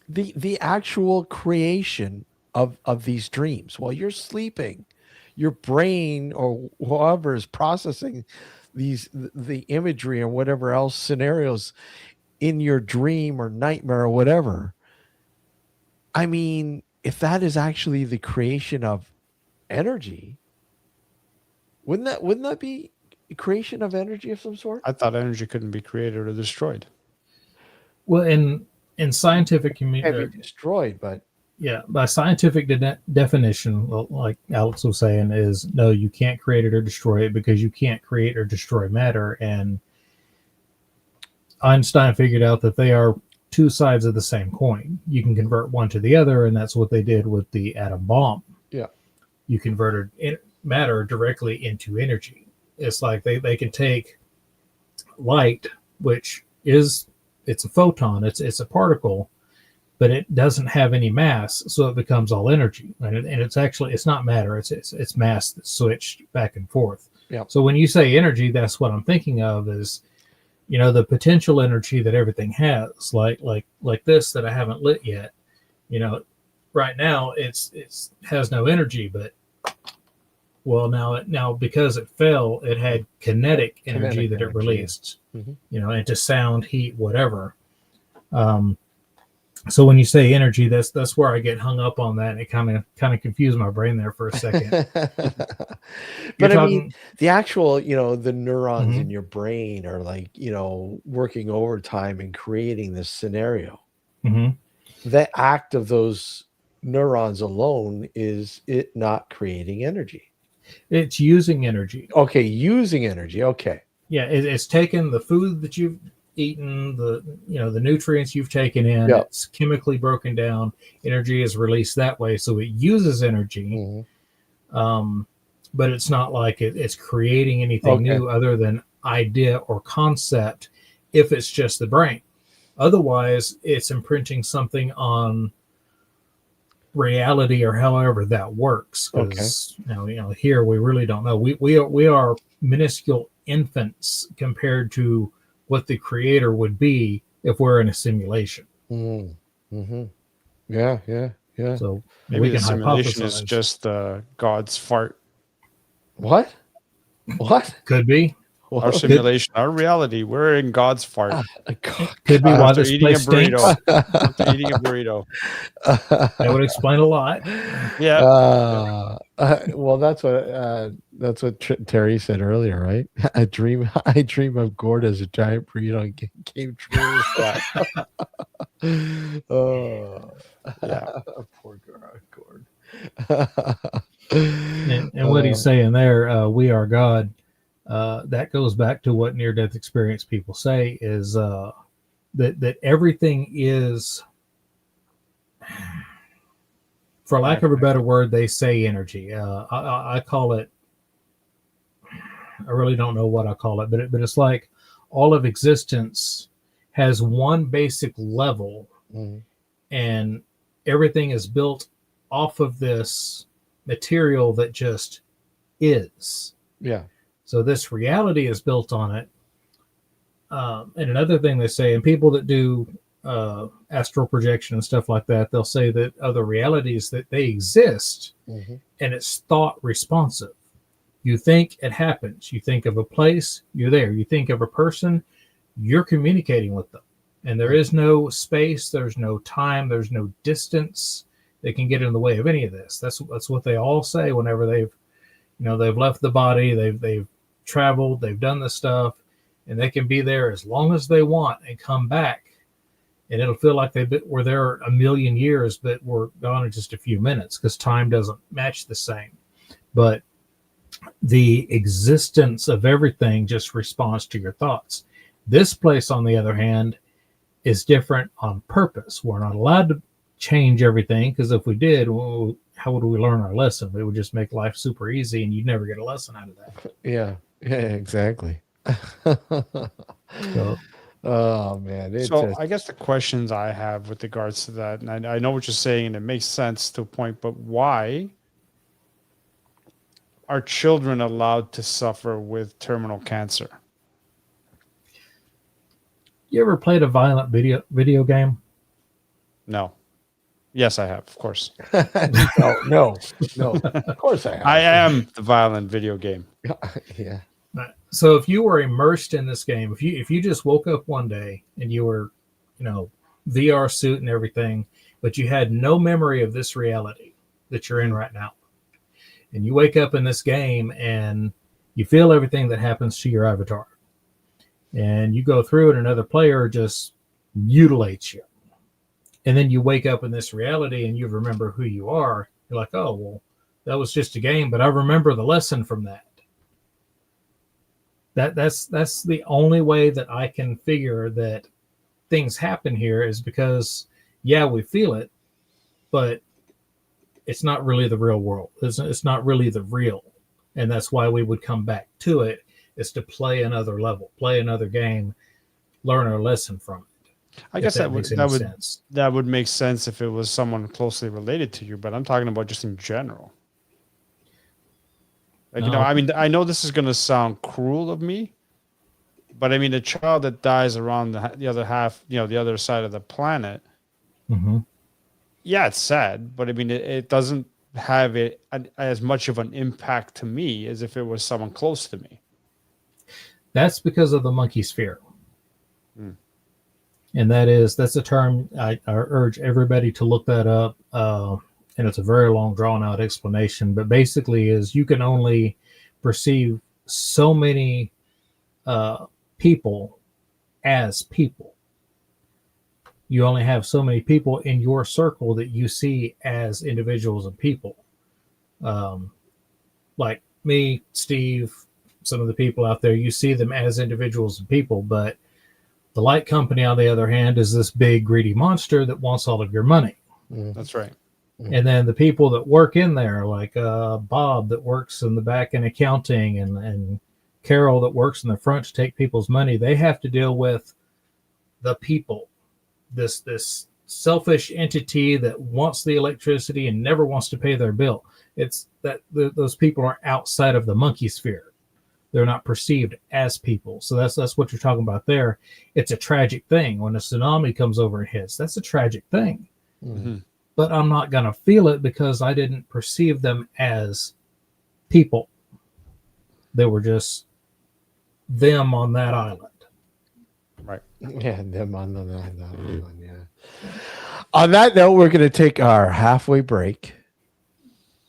The actual creation of these dreams while you're sleeping, your brain or whoever is processing the imagery or whatever else scenarios in your dream or nightmare or whatever. I mean, if that is actually the creation of energy, wouldn't that be creation of energy of some sort? I thought energy couldn't be created or destroyed. Well, in scientific Can't community, be destroyed, but yeah, by scientific definition, well, like Alex was saying, is no, you can't create it or destroy it, because you can't create or destroy matter. And Einstein figured out that they are two sides of the same coin. You can convert one to the other, and that's what they did with the atom bomb. Yeah. You converted matter directly into energy. It's like they can take light, which is, it's a photon, it's a particle, but it doesn't have any mass, so it becomes all energy. And it's actually, it's not matter, it's mass that's switched back and forth. Yeah. So when you say energy, that's what I'm thinking of is, you know, the potential energy that everything has, like this that I haven't lit yet. You know, right now it's has no energy, but well, now because it fell, it had kinetic energy that it released. Yeah. Mm-hmm. You know, into sound, heat, whatever. So when you say energy, that's where I get hung up on that. It kind of confused my brain there for a second. But I mean, the actual, you know, the neurons Mhm. in your brain are like, you know, working overtime and creating this scenario. Mhm. The act of those neurons alone, is it not creating energy? It's using energy. Okay, using energy. Okay. Yeah, it's taken the food that you've eaten, the nutrients you've taken in. Yep. It's chemically broken down. Energy is released that way, so it uses energy. Mhm. But it's not like it's creating anything new other than idea or concept, if it's just the brain. Otherwise, it's imprinting something on reality or however that works. Because here we really don't know. We are minuscule infants compared to what the creator would be if we're in a simulation. Mm-hmm. Yeah. So Maybe we the can simulation is hypothesize. just God's fart. What? Could be. Our simulation, our reality. We're in God's fart. Could be why After this eating a place stinks. burrito. After eating a burrito. That would explain a lot. Yeah. Well, that's what Terry said earlier, right? I dream of Gord as a giant burrito and came true. Oh, Yeah. poor Gord. And what he's saying there, we are God. That goes back to what near-death experience people say, is that everything is, for lack of a better word, they say energy. I call it, I really don't know what I call it, but it's like all of existence has one basic level, and everything is built off of this material that just is. Yeah. So this reality is built on it. And another thing they say, and people that do astral projection and stuff like that, they'll say that other realities, that they exist, Mm-hmm. and it's thought responsive. You think it happens. You think of a place, you're there. You think of a person, you're communicating with them. And there is no space, there's no time, there's no distance that can get in the way of any of this. That's what they all say whenever they've left the body, they've traveled, they've done this stuff, and they can be there as long as they want and come back. And it'll feel like they were there a million years, but were gone in just a few minutes because time doesn't match the same. But the existence of everything just responds to your thoughts. This place, on the other hand, is different on purpose. We're not allowed to change everything, because if we did, well, how would we learn our lesson? We would just make life super easy, and you'd never get a lesson out of that. Yeah, exactly. So, Oh man. I guess the questions I have with regards to that, and I know what you're saying, and it makes sense to a point, but why are children allowed to suffer with terminal cancer? you ever played a violent video game? No. Yes, I have, of course. no. Of course I have. I am the violent video game. Yeah. So if you were immersed in this game, if you just woke up one day and you were, VR suit and everything, but you had no memory of this reality that you're in right now, and you wake up in this game and you feel everything that happens to your avatar, and you go through it, another player just mutilates you, and then you wake up in this reality and you remember who you are. You're like, oh, well, that was just a game, but I remember the lesson from that. That's the only way that I can figure that things happen here, is because, yeah, we feel it, but it's not really the real world. It's not really the real. And that's why we would come back to it, is to play another level, play another game, learn our lesson from it. I guess that would make sense if it was someone closely related to you, but I'm talking about just in general. Like, I mean, I know this is going to sound cruel of me, but I mean, a child that dies around the other half, the other side of the planet, yeah, it's sad, but I mean, it doesn't have as much of an impact to me as if it was someone close to me. That's because of the monkey sphere. And that's a term I urge everybody to look that up. And it's a very long, drawn-out explanation. But basically, is you can only perceive so many people as people. You only have so many people in your circle that you see as individuals and people. Like me, Steve, some of the people out there, you see them as individuals and people. But the light company, on the other hand, is this big, greedy monster that wants all of your money. That's right. And then the people that work in there, like Bob that works in the back in accounting, and Carol that works in the front to take people's money, they have to deal with the people, this selfish entity that wants the electricity and never wants to pay their bill. It's that those people are outside of the monkey sphere. They're not perceived as people. So that's what you're talking about there. It's a tragic thing. When a tsunami comes over and hits, that's a tragic thing. But I'm not going to feel it because I didn't perceive them as people. They were just them on that island. Right. Yeah, them on the island. Yeah. On that note, we're going to take our halfway break.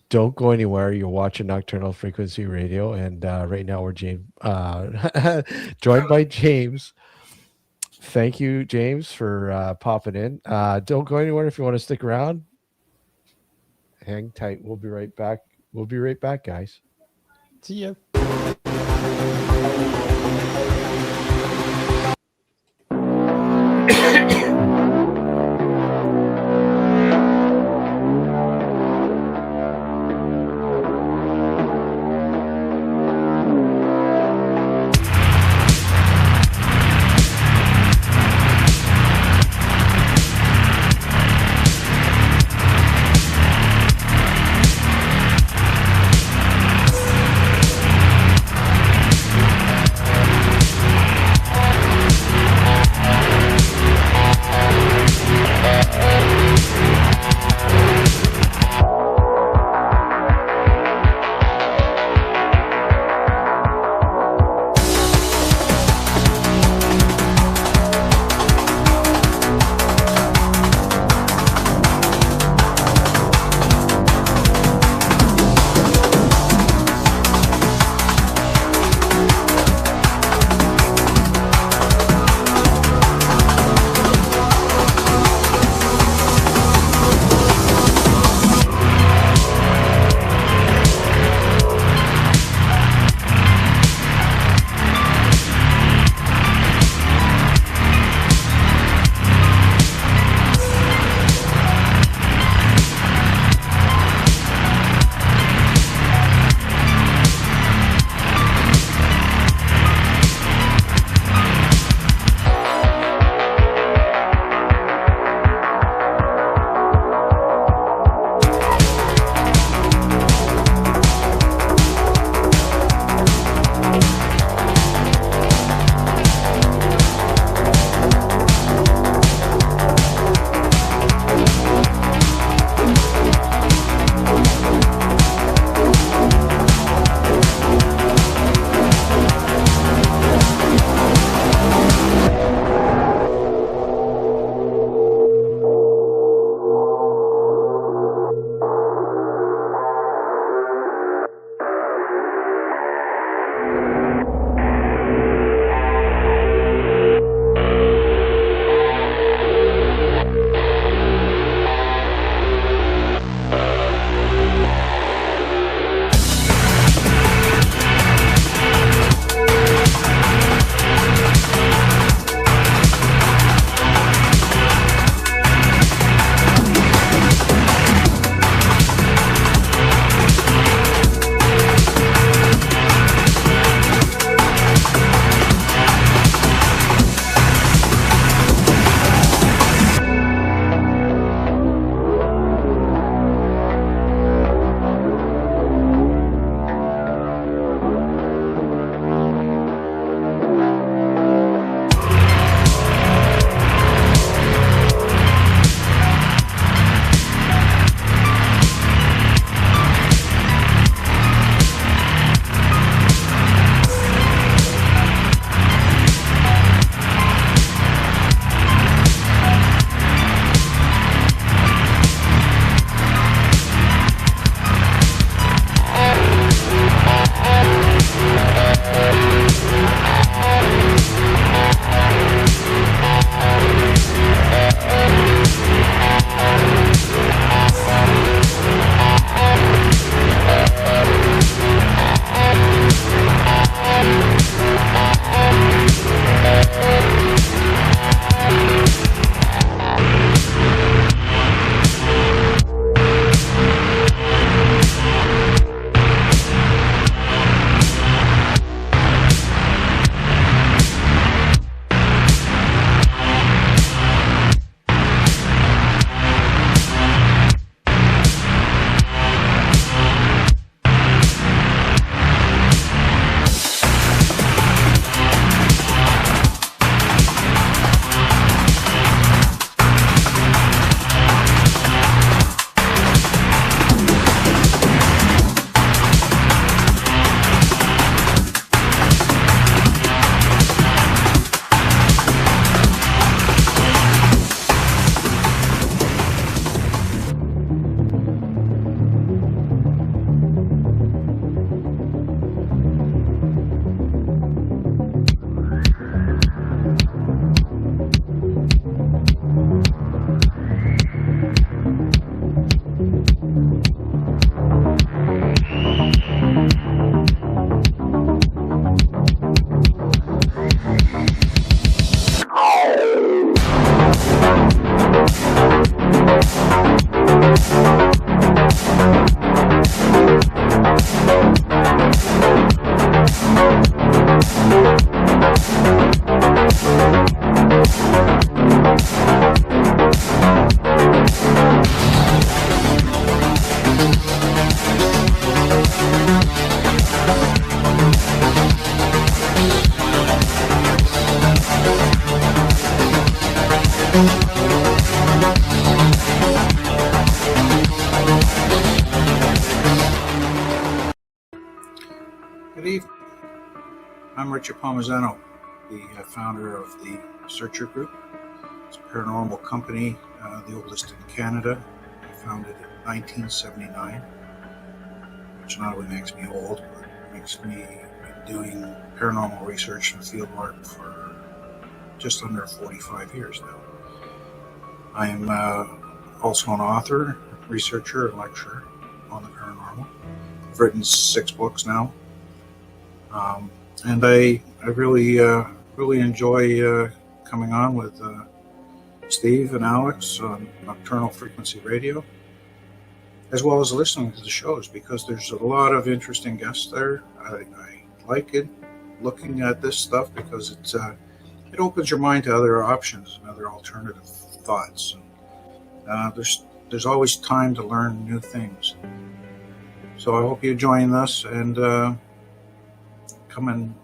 Don't go anywhere. You're watching Nocturnal Frequency Radio, and right now we're joined by James. Thank you, James, for popping in. Don't go anywhere if you want to stick around. Hang tight. We'll be right back. We'll be right back, guys. See ya. I'm Richard Palmisano, the founder of the Searcher Group. It's a paranormal company, the oldest in Canada. I founded it in 1979, which not only makes me old, but makes me doing paranormal research and field work for just under 45 years now. I am also an author, researcher, and lecturer on the paranormal. I've written 6 books now. And I really enjoy coming on with Steve and Alex on Nocturnal Frequency Radio, as well as listening to the shows, because there's a lot of interesting guests there. I like it, looking at this stuff, because it opens your mind to other options and other alternative thoughts. There's always time to learn new things. So I hope you join us and come and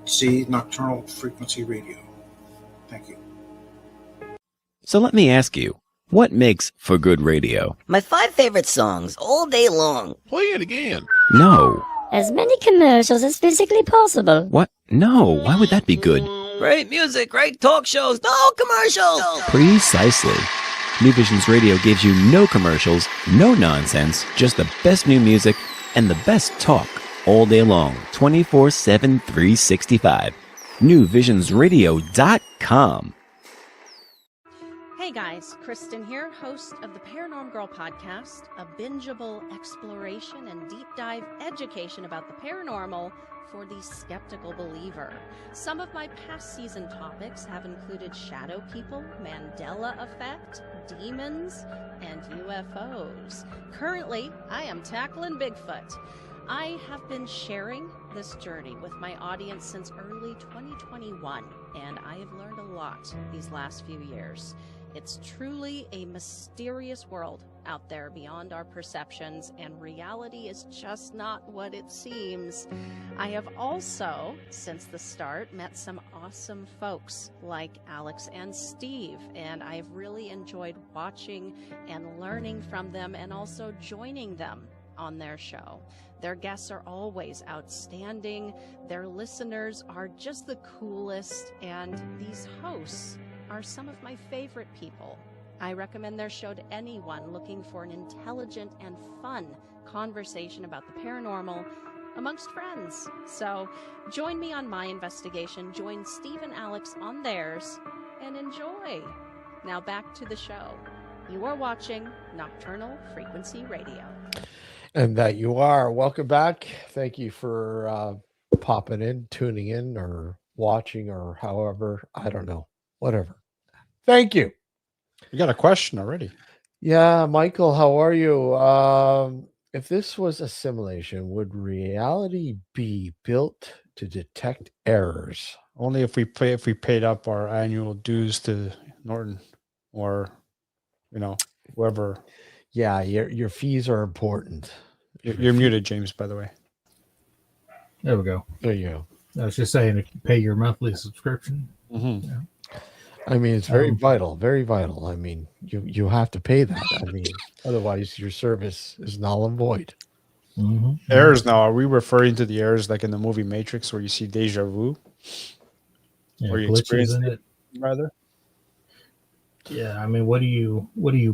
see Nocturnal Frequency Radio. Thank you. So let me ask you, what makes for good radio? My 5 favorite songs all day long. Play it again. No. As many commercials as physically possible. What? No, why would that be good? Great music, great talk shows, no commercials. Precisely. New Visions Radio gives you no commercials, no nonsense, just the best new music and the best talk all day long, 24/7, 365. NewVisionsRadio.com. Hey guys, Kristen here, host of the Paranormal Girl podcast, a bingeable exploration and deep dive education about the paranormal for the skeptical believer. Some of my past season topics have included shadow people, Mandela effect, demons, and UFOs. Currently, I am tackling Bigfoot. I have been sharing this journey with my audience since early 2021, and I have learned a lot these last few years. It's truly a mysterious world out there beyond our perceptions, and reality is just not what it seems. I have also, since the start, met some awesome folks like Alex and Steve, and I've really enjoyed watching and learning from them and also joining them on their show. Their guests are always outstanding, their listeners are just the coolest, and these hosts are some of my favorite people. I recommend their show to anyone looking for an intelligent and fun conversation about the paranormal amongst friends. So join me on my investigation, join Steve and Alex on theirs, and enjoy. Now back to the show. You are watching Nocturnal Frequency Radio. And that you are. Welcome back. Thank you for popping in, tuning in, or watching, or however. I don't know. Whatever. Thank you. You got a question already. Yeah, Michael, how are you? If this was a simulation, would reality be built to detect errors? Only if we paid up our annual dues to Norton or whoever. Yeah, your fees are important. You're muted, James, by the way. There we go. There you go. I was just saying, if you pay your monthly subscription. Mm-hmm. Yeah. I mean, it's very vital, very vital. I mean, you have to pay that. I mean, otherwise your service is null and void. Mm-hmm. Errors now, are we referring to the errors like in the movie Matrix where you see deja vu? Yeah, or you glitches experience in it. rather? Yeah, I mean, what do you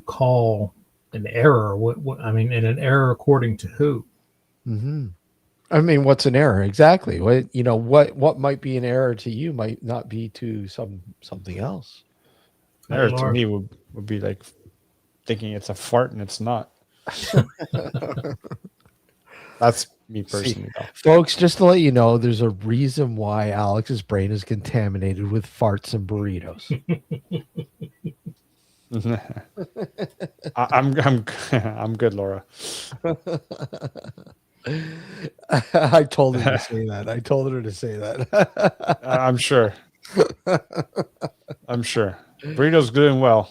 call an error? What I mean, and an error according to who? Mm-hmm. I mean, what's an error exactly? What might be an error to you might not be to something else. Error to me would be like thinking it's a fart and it's not. That's me personally. See, folks, just to let you know, there's a reason why Alex's brain is contaminated with farts and burritos. I'm good, Laura. I told her to say that. I told her to say that. I'm sure. I'm sure. Burrito's good and well.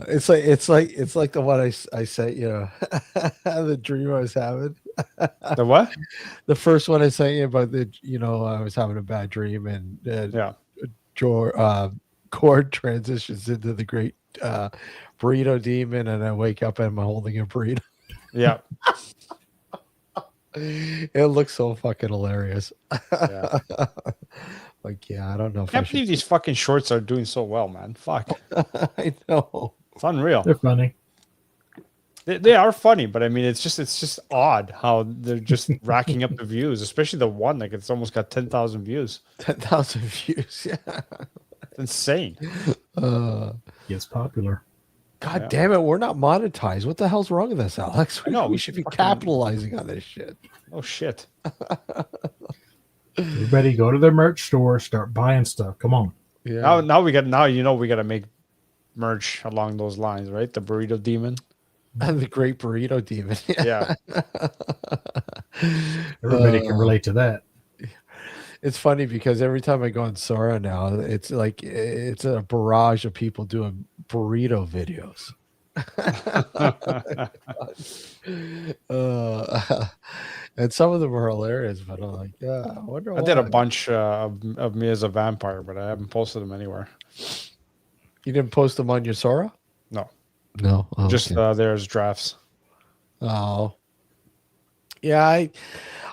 It's like the one I sent you. The dream I was having. The what? The first one I sent you about I was having a bad dream and Cord transitions into the great burrito demon, and I wake up and I'm holding a burrito. Yeah. It looks so fucking hilarious. Yeah. Like, yeah, I don't know if I Can't should. believe these fucking shorts are doing so well, man. Fuck. I know. It's unreal. They're funny. They are funny, but I mean, it's just odd how they're just racking up the views, especially the one. Like, it's almost got 10,000 views. 10,000 views. Yeah. It's insane. Gets popular. God Yeah. damn it, we're not monetized. What the hell's wrong with us, Alex? I know, We we should should be fucking- capitalizing on this shit. Oh shit. Everybody go to their merch store, start buying stuff. Come on. Yeah. Now we got we got to make merch along those lines, right? The burrito demon. And the Great Burrito Demon. Yeah. Everybody can relate to that. It's funny because every time I go on Sora now, it's like it's a barrage of people doing burrito videos. And some of them are hilarious, but I'm like, yeah, I wonder I did a why. bunch of me as a vampire, but I haven't posted them anywhere. You didn't post them on your Sora? No, No. Oh, just okay. there's drafts. Oh, yeah.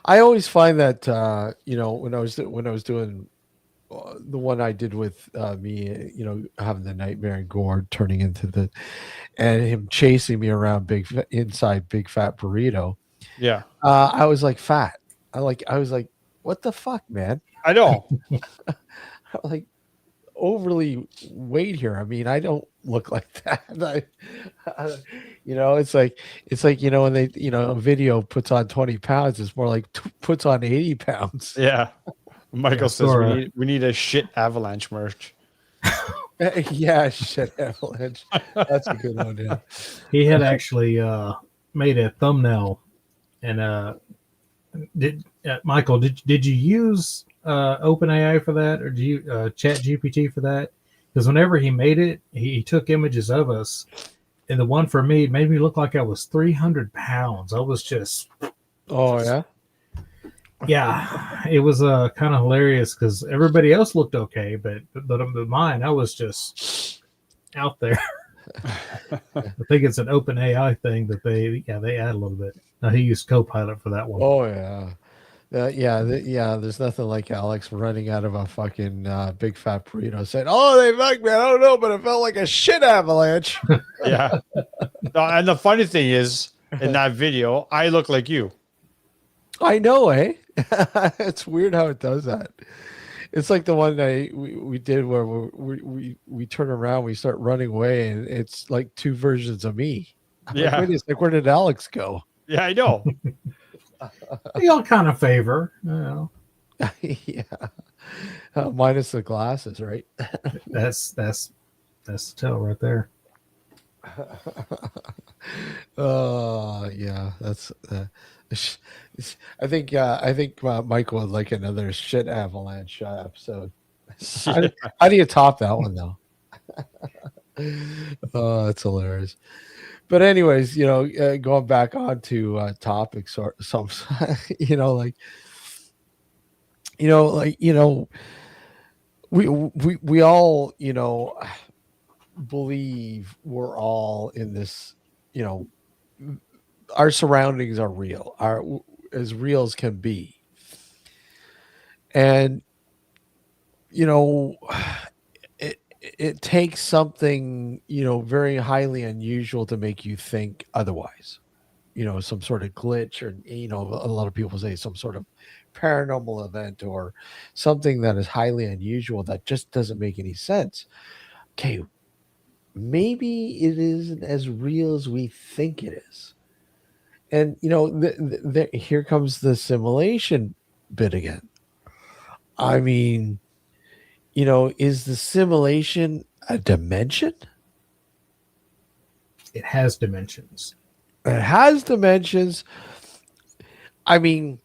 I always find that when I was doing the one I did with me, having the nightmare and Gord turning into and him chasing me around inside Big Fat Burrito. Yeah, I was like fat. I was like, what the fuck, man? I know. I'm like overly weight here. I mean, I don't look like that. It's like when they a video puts on 20 pounds, it's more like puts on 80 pounds. Yeah. Michael Yeah, says Sora. we need a shit avalanche merch. Yeah, shit, avalanche. That's a good one. Yeah. He had actually made a thumbnail, and Michael, did you use OpenAI for that, or do you Chat GPT for that? Because whenever he made it, he took images of us, and the one for me made me look like I was 300 pounds. I was just, Oh yeah. yeah, it was kind of hilarious because everybody else looked okay, but mine, I was just out there. I think it's an open AI thing that they add a little bit. Now he used Copilot for that one. Oh yeah. There's nothing like Alex running out of a fucking Big Fat Burrito saying, "Oh, they fucked me. I don't know, but it felt like a shit avalanche." Yeah. No, and the funny thing is, in that video, I look like you. I know, eh? It's weird how it does that. It's like the one that we did where we turn around, we start running away, and it's like two versions of me. Yeah. Where did Alex go? Yeah, I know. They all kind of favor, Yeah, minus the glasses, right? That's the tell right there. Yeah, that's. I think Michael would like another shit avalanche episode. How do you top that one though? Oh, that's hilarious. But anyways, going back onto topics or some, we all, believe we're all in this, our surroundings are real, as real as can be. And, it takes something, very highly unusual to make you think otherwise. Some sort of glitch, or, a lot of people say some sort of paranormal event or something that is highly unusual that just doesn't make any sense. Okay, maybe it isn't as real as we think it is. And, here comes the simulation bit again. I mean, is the simulation a dimension? It has dimensions. It has dimensions. I mean,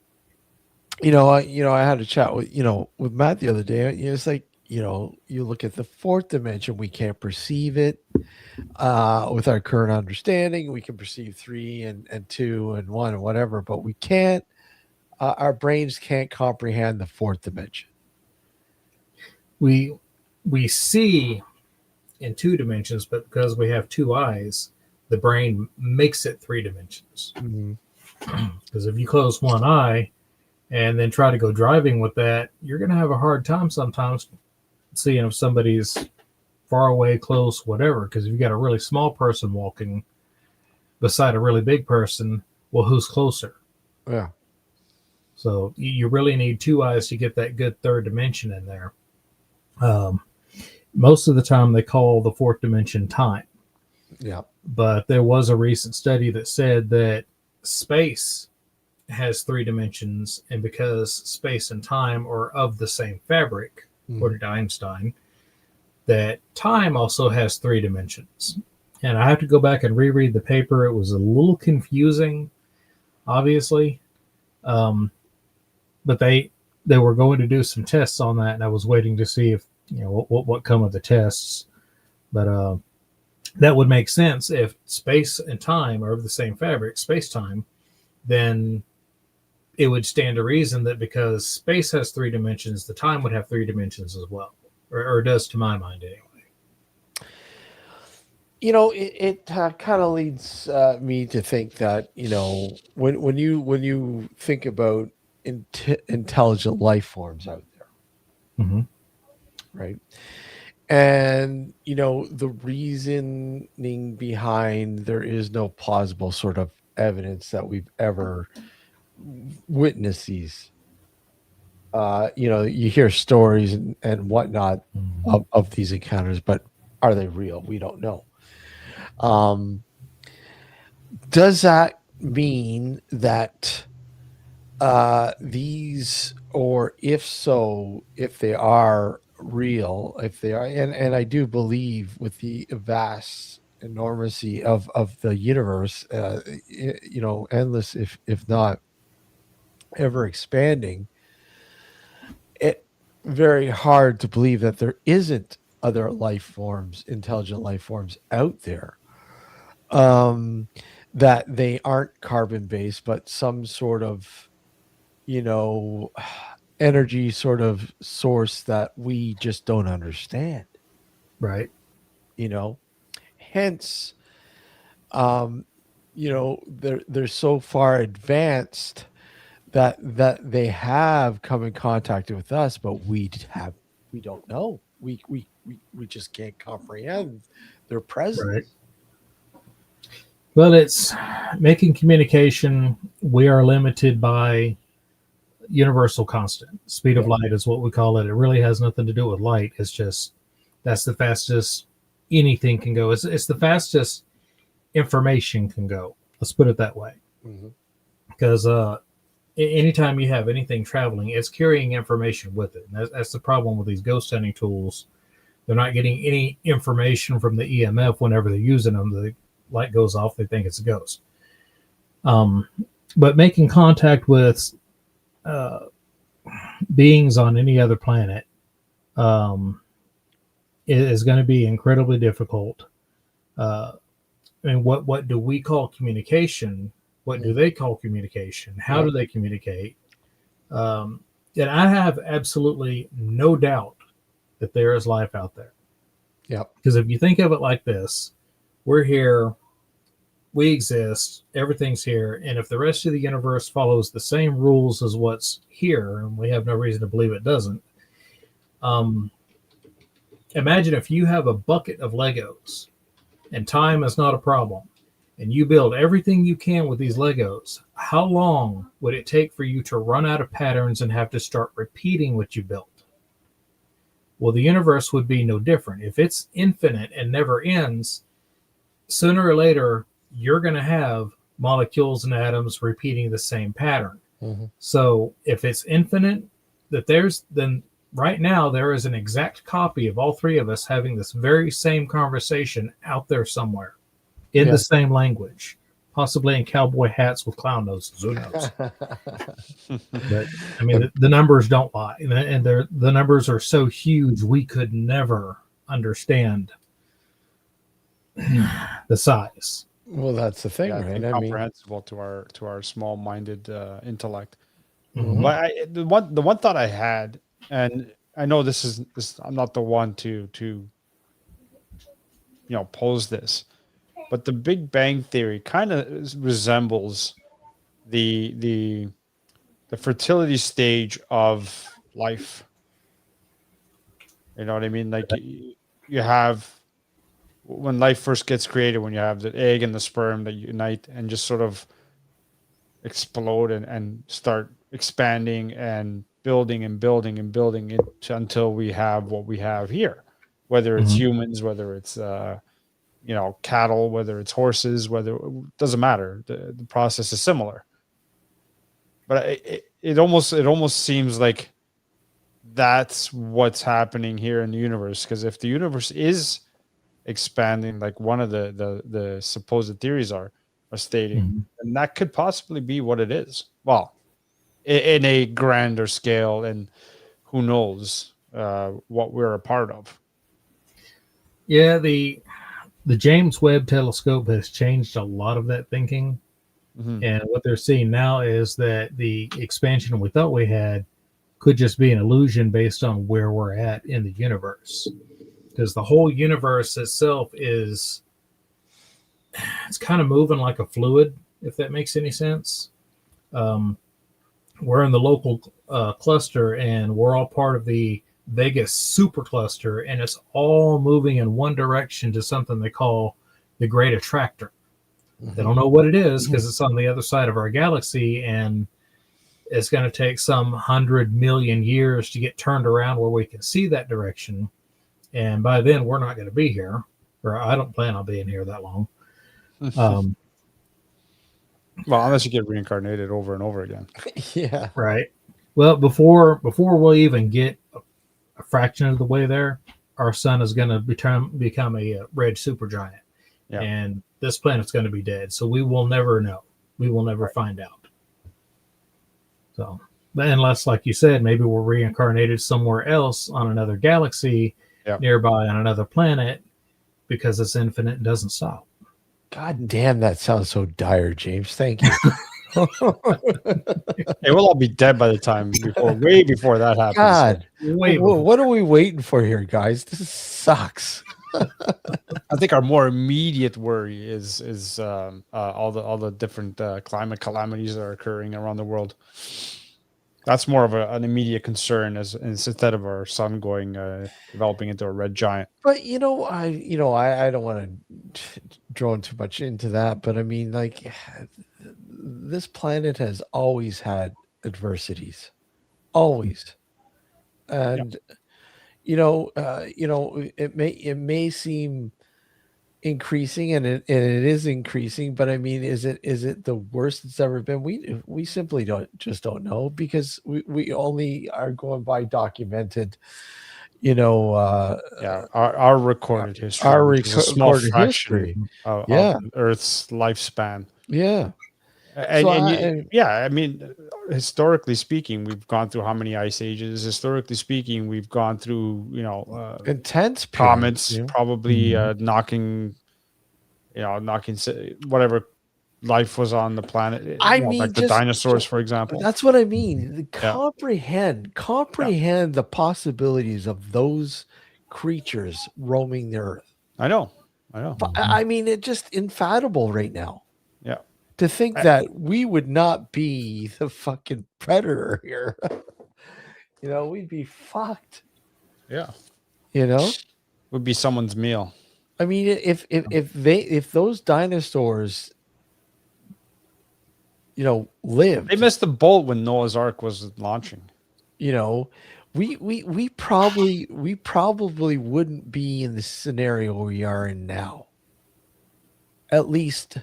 I had a chat with Matt the other day. It's like, you look at the fourth dimension, we can't perceive it with our current understanding. We can perceive 3 and 2 and 1 and whatever, but we can't. Our brains can't comprehend the fourth dimension. We see in 2 dimensions, but because we have 2 eyes, the brain makes it 3 dimensions. Mhm. Because if you close one eye and then try to go driving with that, you're going to have a hard time sometimes seeing if somebody's far away, close, whatever. Because if you got a really small person walking beside a really big person, well, who's closer? Yeah. So you really need 2 eyes to get that good 3rd dimension in there. Most of the time they call the 4th dimension time. Yeah. But there was a recent study that said that space has 3 dimensions, and because space and time are of the same fabric, according to Einstein, that time also has 3 dimensions. And I have to go back and reread the paper. It was a little confusing, obviously. But they were going to do some tests on that, and I was waiting to see if, what come of the tests. But that would make sense if space and time are of the same fabric, space-time, then it would stand to reason that because space has 3 dimensions, the time would have 3 dimensions as well, or it does to my mind anyway. It kind of leads me to think that, when you think about intelligent life forms out there, right? And, the reasoning behind there is no plausible sort of evidence that we've ever witnessed these. You hear stories and whatnot of these encounters, but are they real? We don't know. Does that mean that these, or if so, if they are real, if they are, and I do believe with the vast enormity of the universe, endless, if not ever expanding, it very hard to believe that there isn't other life forms, intelligent life forms out there, that they aren't carbon based, but some sort of, energy sort of source that we just don't understand. Right. Hence, they're so far advanced that they have come in contact with us, but we don't know. We just can't comprehend their presence. Right. Well, it's making communication. We are limited by universal constant. Speed of light is what we call it. It really has nothing to do with light. It's just that's the fastest anything can go. It's the fastest information can go. Let's put it that way. Because anytime you have anything traveling, it's carrying information with it. And that's the problem with these ghost hunting tools. They're not getting any information from the EMF whenever they're using them. The light goes off, they think it's a ghost. But making contact with beings on any other planet is going to be incredibly difficult. And what do we call communication? What do they call communication? How do they communicate? And I have absolutely no doubt that there is life out there. Yeah. Because if you think of it like this, we're here, we exist, everything's here, and if the rest of the universe follows the same rules as what's here, and we have no reason to believe it doesn't, imagine if you have a bucket of Legos and time is not a problem, and you build everything you can with these Legos, how long would it take for you to run out of patterns and have to start repeating what you built? Well, the universe would be no different. If it's infinite and never ends, sooner or later, you're going to have molecules and atoms repeating the same pattern. So if it's infinite, then right now there is an exact copy of all 3 of us having this very same conversation out there somewhere in the same language, possibly in cowboy hats with clown noses. Who knows? But I mean, the numbers don't lie, and the numbers are so huge we could never understand the size. Well, that's the thing, right? Incomprehensible to our small-minded intellect. But the one thought I had, and I know this I'm not the one to pose this, but the Big Bang Theory kind of resembles the fertility stage of life. You know what I mean? Like you have when life first gets created, when you have the egg and the sperm that unite and just sort of explode and start expanding and building and building and building it until we have what we have here, whether it's humans, whether it's cattle, whether it's horses, whether it doesn't matter. The process is similar, but it almost seems like that's what's happening here in the universe. Because if the universe is expanding, like one of the supposed theories are stating, and that could possibly be what it is. Well, in a grander scale, and who knows what we're a part of. Yeah, the James Webb Telescope has changed a lot of that thinking. And what they're seeing now is that the expansion we thought we had could just be an illusion based on where we're at in the universe. Because the whole universe itself it's kind of moving like a fluid, if that makes any sense. We're in the local cluster, and we're all part of the Vegas supercluster, and it's all moving in one direction to something they call the Great Attractor. They don't know what it is because it's on the other side of our galaxy, and it's going to take some 100 million years to get turned around where we can see that direction. And by then, we're not going to be here, or I don't plan on being here that long. Well, unless you get reincarnated over and over again. Yeah. Right. Well, before we'll even get a fraction of the way there, our sun is going to become a red supergiant. Yeah. And this planet's going to be dead. So we will never know. We will never find out. So, but unless, like you said, maybe we're reincarnated somewhere else on another galaxy nearby on another planet because it's infinite and doesn't stop. God damn, that sounds so dire, James. Thank you. Hey, we'll all be dead by the time way before that happens. God, what are we waiting for here, guys? This sucks. I think our more immediate worry is all the different climate calamities that are occurring around the world. That's more of an immediate concern instead of our sun developing into a red giant. But I don't want to drone too much into that, but I mean, like, this planet has always had adversities, always, and it may seem increasing, and it is increasing, but I mean, is it the worst it's ever been? We simply don't know, because we only are going by documented, our recorded history, is a small fraction of Earth's lifespan. Yeah. I mean, historically speaking, we've gone through how many ice ages? Historically speaking, we've gone through, intense comets, periods, probably knocking whatever life was on the planet. Like the dinosaurs, for example. That's what I mean. Comprehend the possibilities of those creatures roaming the earth. I know. I mean, it's just infathomable right now. Yeah. To think that we would not be the fucking predator here. We'd be fucked. Yeah. Would be someone's meal. I mean, if those dinosaurs, lived, they missed the boat when Noah's Ark was launching. We probably wouldn't be in the scenario we are in now. At least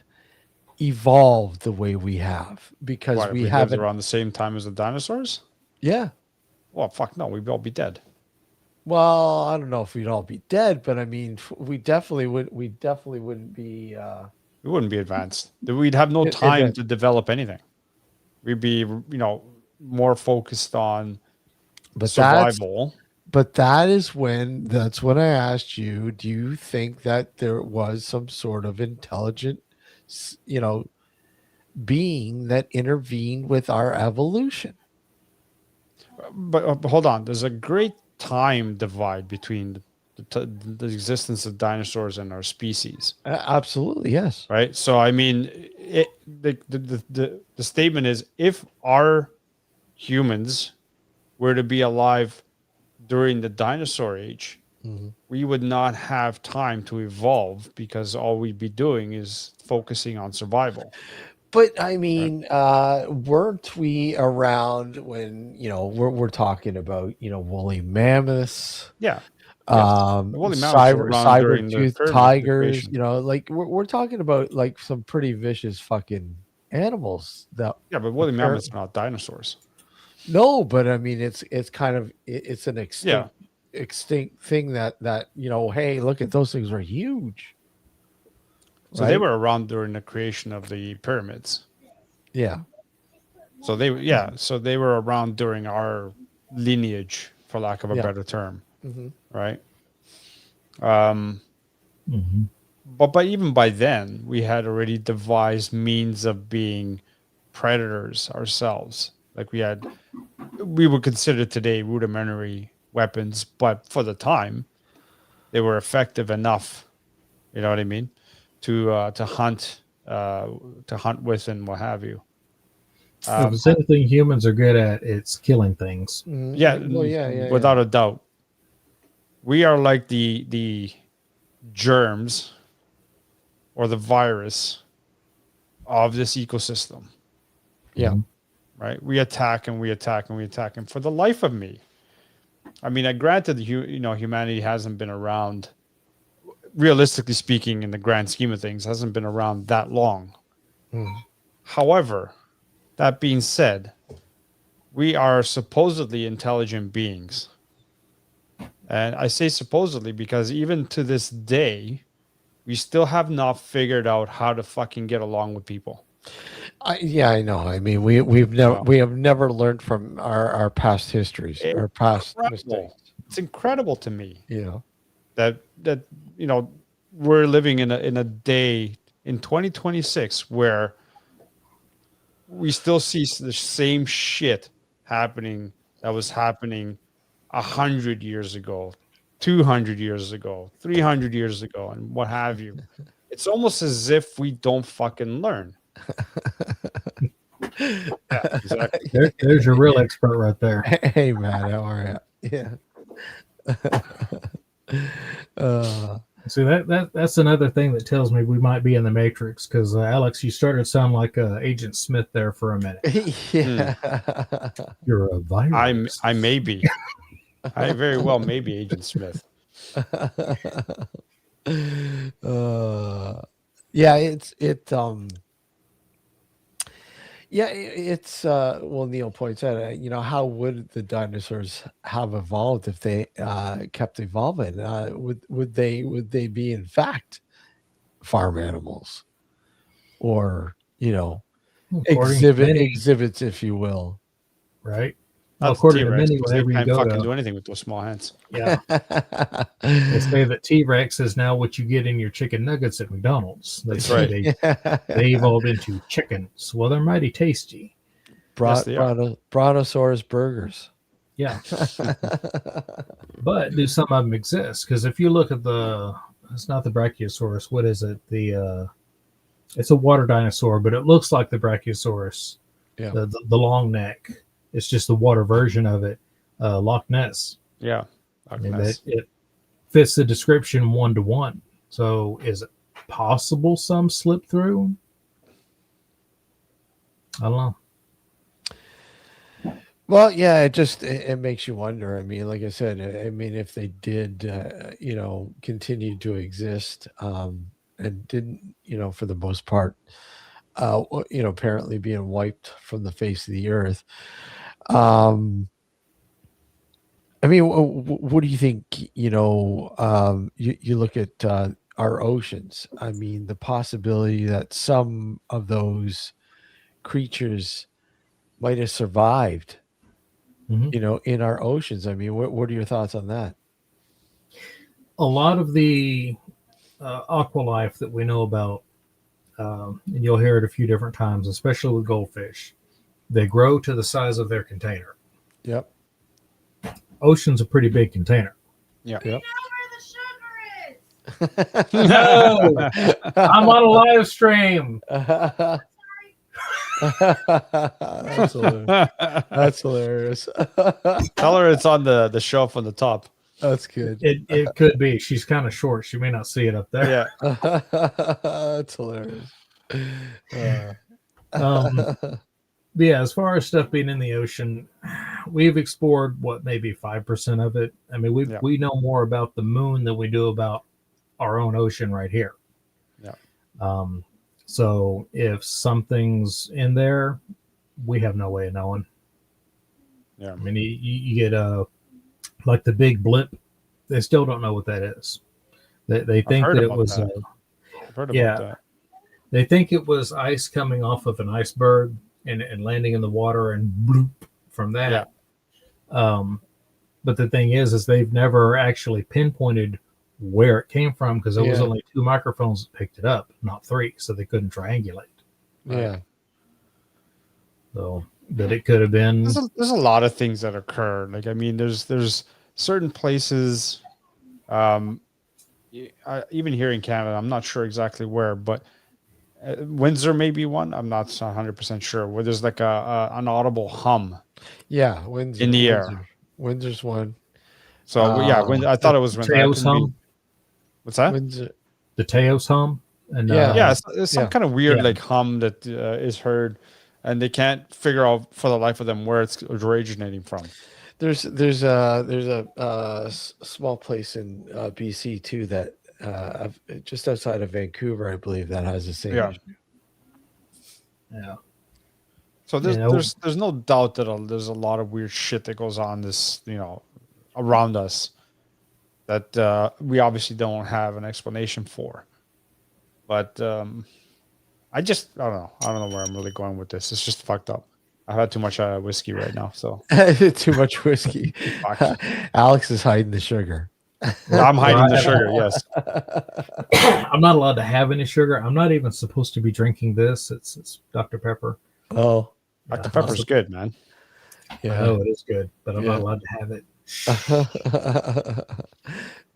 evolved the way we have, because we have around the same time as the dinosaurs. Yeah. Well, fuck no, we'd all be dead. Well, I don't know if we'd all be dead, but I mean, we definitely wouldn't be. We wouldn't be advanced. We'd have no time to develop anything. We'd be, more focused on survival. That's when I asked you, do you think that there was some sort of intelligent, being that intervened with our evolution? But hold on, there's a great time divide between the existence of dinosaurs in our species. Absolutely, yes. Right. So I mean, the statement is, if our humans were to be alive during the dinosaur age, we would not have time to evolve, because all we'd be doing is focusing on survival. But I mean, weren't we around when, we're talking about, woolly mammoths? Yeah. The woolly mammoths were around during the saber-tooth pyramids, the tigers, creation. like we're talking about like some pretty vicious fucking animals that. Yeah, but woolly mammoths are not dinosaurs. No, but I mean, it's kind of, it's an Yeah. extinct thing that, hey, look at those things, are huge. So they were around during the creation of the pyramids. Yeah. So they were around during our lineage, for lack of a better term. Right. But even by then, we had already devised means of being predators ourselves. Like we would consider today rudimentary weapons, but for the time, they were effective enough. You know what I mean? To hunt with and what have you. If it's anything humans are good at, it's killing things. Without a doubt. We are like the germs or the virus of this ecosystem. Yeah. Right. We attack and we attack and we attack. And for the life of me, I mean, granted, humanity hasn't been around, realistically speaking, in the grand scheme of things, hasn't been around that long. However, that being said, we are supposedly intelligent beings. And I say supposedly because even to this day, we still have not figured out how to fucking get along with people. I know. I mean, we have never learned from our past histories, our past mistakes. It's incredible to me. Yeah. That we're living in a day in 2026 where we still see the same shit happening that was happening 100 years ago, 200 years ago, 300 years ago, and what have you. It's almost as if we don't fucking learn. Yeah, exactly. There's your real expert right there. Hey, Matt, how are you? Yeah. See, that's another thing that tells me we might be in the Matrix, because Alex, you started to sound like Agent Smith there for a minute. Yeah. You're a virus. I may be. I very well may be Agent Smith. Well, Neil points out, how would the dinosaurs have evolved if they kept evolving? Would they be in fact farm animals, or exhibits, if you will? Right. Well, according to many, whenever you go fucking do anything with those small hands. Yeah. They say that T-Rex is now what you get in your chicken nuggets at McDonald's. That's right. They evolved into chickens. Well, they're mighty tasty. Brontosaurus burgers. Yeah. But do some of them exist? Because if you look at it's not the Brachiosaurus. What is it? It's a water dinosaur, but it looks like the Brachiosaurus. Yeah. The long neck. It's just the water version of it. Loch Ness. Yeah. Loch Ness. It fits the description 1-to-1. So is it possible some slip through? I don't know. Well, yeah, it makes you wonder. I mean, like I said, if they did, continue to exist, and didn't, for the most part, apparently being wiped from the face of the earth. What do you think? You look at our oceans. I mean, the possibility that some of those creatures might have survived, in our oceans. I mean, what are your thoughts on that? A lot of the aqua life that we know about, and you'll hear it a few different times, especially with goldfish, they grow to the size of their container. Yep. Ocean's a pretty big container. Yeah. Yep. No, I'm on a live stream. That's hilarious. That's hilarious. Tell her it's on the shelf on the top. That's good. It could be. She's kind of short. She may not see it up there. Yeah. That's hilarious. But yeah, as far as stuff being in the ocean, we've explored what maybe 5% of it. I mean, we know more about the moon than we do about our own ocean right here. Yeah. So if something's in there, we have no way of knowing. Yeah. I mean, you get like the big blip. They still don't know what that is. They think that it was. I've heard about that. They think it was ice coming off of an iceberg and landing in the water and bloop from that. Yeah. But the thing is they've never actually pinpointed where it came from because there was only 2 microphones that picked it up, not 3, so they couldn't triangulate. Yeah. So, but it could have been. There's a lot of things that occur. Like, I mean, there's certain places, even here in Canada, I'm not sure exactly where, but Windsor may be one. I'm not 100% sure. Where there's like an audible hum. Yeah, Windsor in the air. Windsor's one. So I thought it was Windsor. Teos hum. What's that? Windsor. The Teos hum. And it's some kind of weird like hum that is heard, and they can't figure out for the life of them where it's originating from. There's a small place in BC too that just outside of Vancouver, I believe, that has the same issue. Yeah. So there's no doubt that there's a lot of weird shit that goes on around us that we obviously don't have an explanation for. But I don't know. I don't know where I'm really going with this. It's just fucked up. I've had too much whiskey right now, so too much whiskey. Alex is hiding the sugar. I'm hiding the sugar. Yes. I'm not allowed to have any sugar. I'm not even supposed to be drinking this. It's Dr. Pepper. Oh, Dr. Pepper's good, man. Yeah, I know it is good, but I'm not allowed to have it.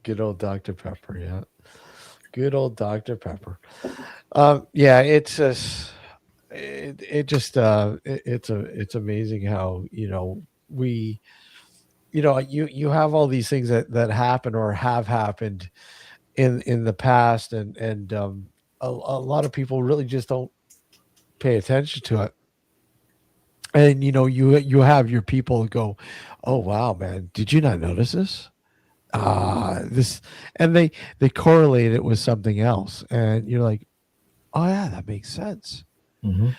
Good old Dr. Pepper, yeah. Good old Dr. Pepper. It's just it's amazing how we you have all these things that happen or have happened in the past, and a lot of people really just don't pay attention to it. And you have your people go, oh wow, man, did you not notice this? This, and they correlate it with something else, and you're like, oh yeah, that makes sense. Mm-hmm.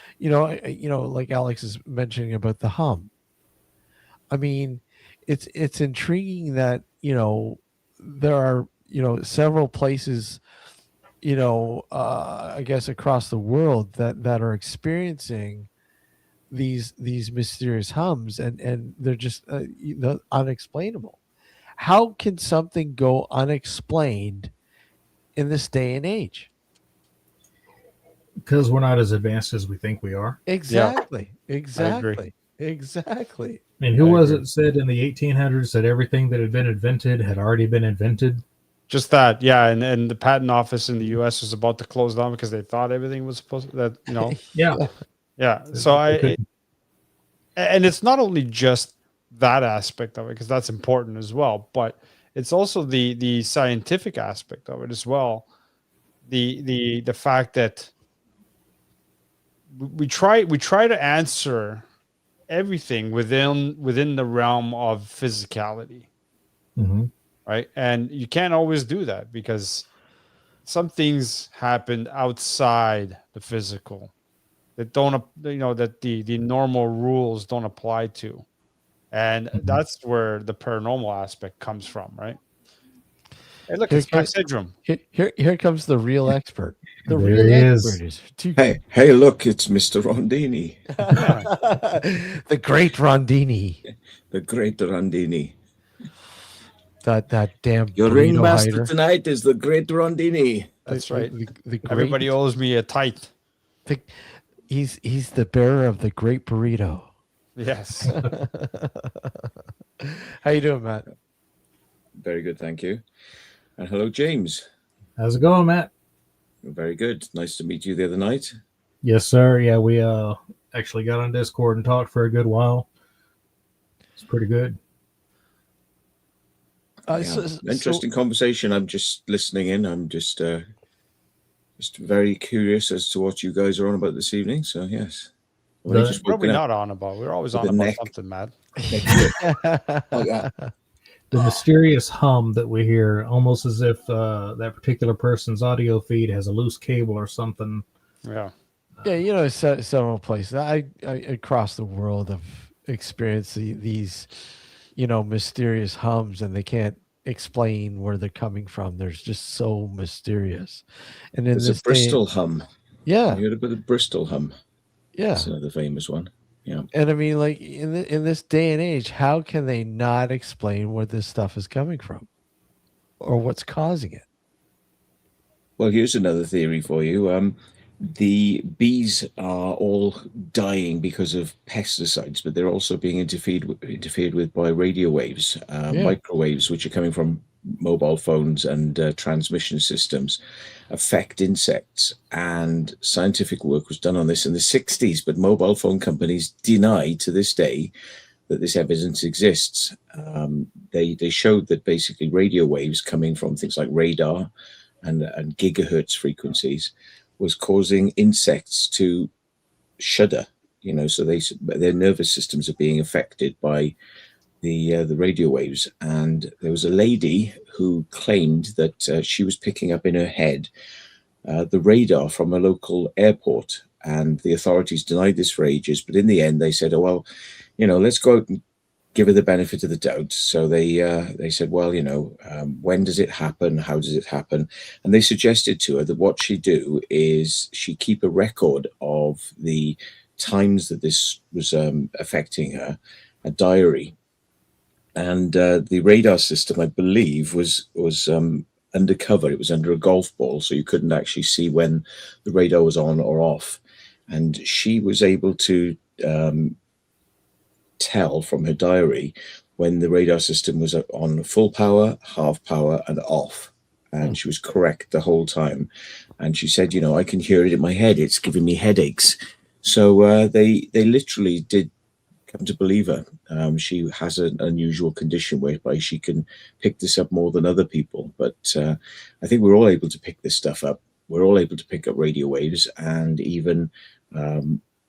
Like Alex is mentioning about the hum. I mean, it's intriguing that there are several places I guess across the world that are experiencing these mysterious hums, and they're just unexplainable. How can something go unexplained in this day and age? Because we're not as advanced as we think we are. Exactly. Yeah, Exactly. I mean, who was it said in the 1800s that everything that had been invented had already been invented? Just that, yeah, and the patent office in the U.S. was about to close down because they thought everything was supposed to, Yeah. So and it's not only just that aspect of it, because that's important as well, but it's also the scientific aspect of it as well. The fact that we try to answer everything within the realm of physicality. Mm-hmm. Right. And you can't always do that because some things happen outside the physical that don't, that the normal rules don't apply to. And that's where the paranormal aspect comes from. Right. Hey, look, it's Max Headroom. Here comes the real expert. The There real he expert is. Hey, look, it's Mr. Rondini. The great Rondini. The great Rondini. That damn Your burrito ringmaster hider. tonight is the great Rondini. That's right. The great, Everybody owes me a tithe. He's the bearer of the great burrito. Yes. How you doing, Matt? Very good, thank you. And hello, James. How's it going, Matt? Very good. Nice to meet you the other night. Yes, sir. Yeah, we actually got on Discord and talked for a good while. It's pretty good. Interesting conversation. I'm just listening in. I'm just very curious as to what you guys are on about this evening. So yes, What are we not on about? We're always on about something, Matt. The mysterious hum that we hear, almost as if that particular person's audio feed has a loose cable or something. Yeah. Yeah, several places. I across the world have experienced these, mysterious hums, and they can't explain where they're coming from. They're just so mysterious. And in There's this a Bristol hum. Yeah. You heard about the Bristol hum? Yeah. That's another famous one. Yeah. And I mean, like in this day and age, how can they not explain where this stuff is coming from or what's causing it? Well, here's another theory for you. The bees are all dying because of pesticides, but they're also being interfered with by radio waves, microwaves, which are coming from mobile phones and transmission systems, affect insects. And scientific work was done on this in the 60s, but mobile phone companies deny to this day that this evidence exists. They showed that basically radio waves coming from things like radar and gigahertz frequencies was causing insects to shudder, so their nervous systems are being affected by the radio waves. And there was a lady who claimed that she was picking up in her head the radar from a local airport, and the authorities denied this for ages. But in the end, they said, "Oh well, let's go out and give her the benefit of the doubt." So they said, "Well, when does it happen? How does it happen?" And they suggested to her that what she do is she keep a record of the times that this was affecting her, a diary. And the radar system, I believe, was undercover. It was under a golf ball, so you couldn't actually see when the radar was on or off. And she was able to tell from her diary when the radar system was on full power, half power, and off. And she was correct the whole time. And she said, I can hear it in my head. It's giving me headaches. So they literally did come to believe her. She has an unusual condition whereby she can pick this up more than other people. But I think we're all able to pick this stuff up. We're all able to pick up radio waves, and even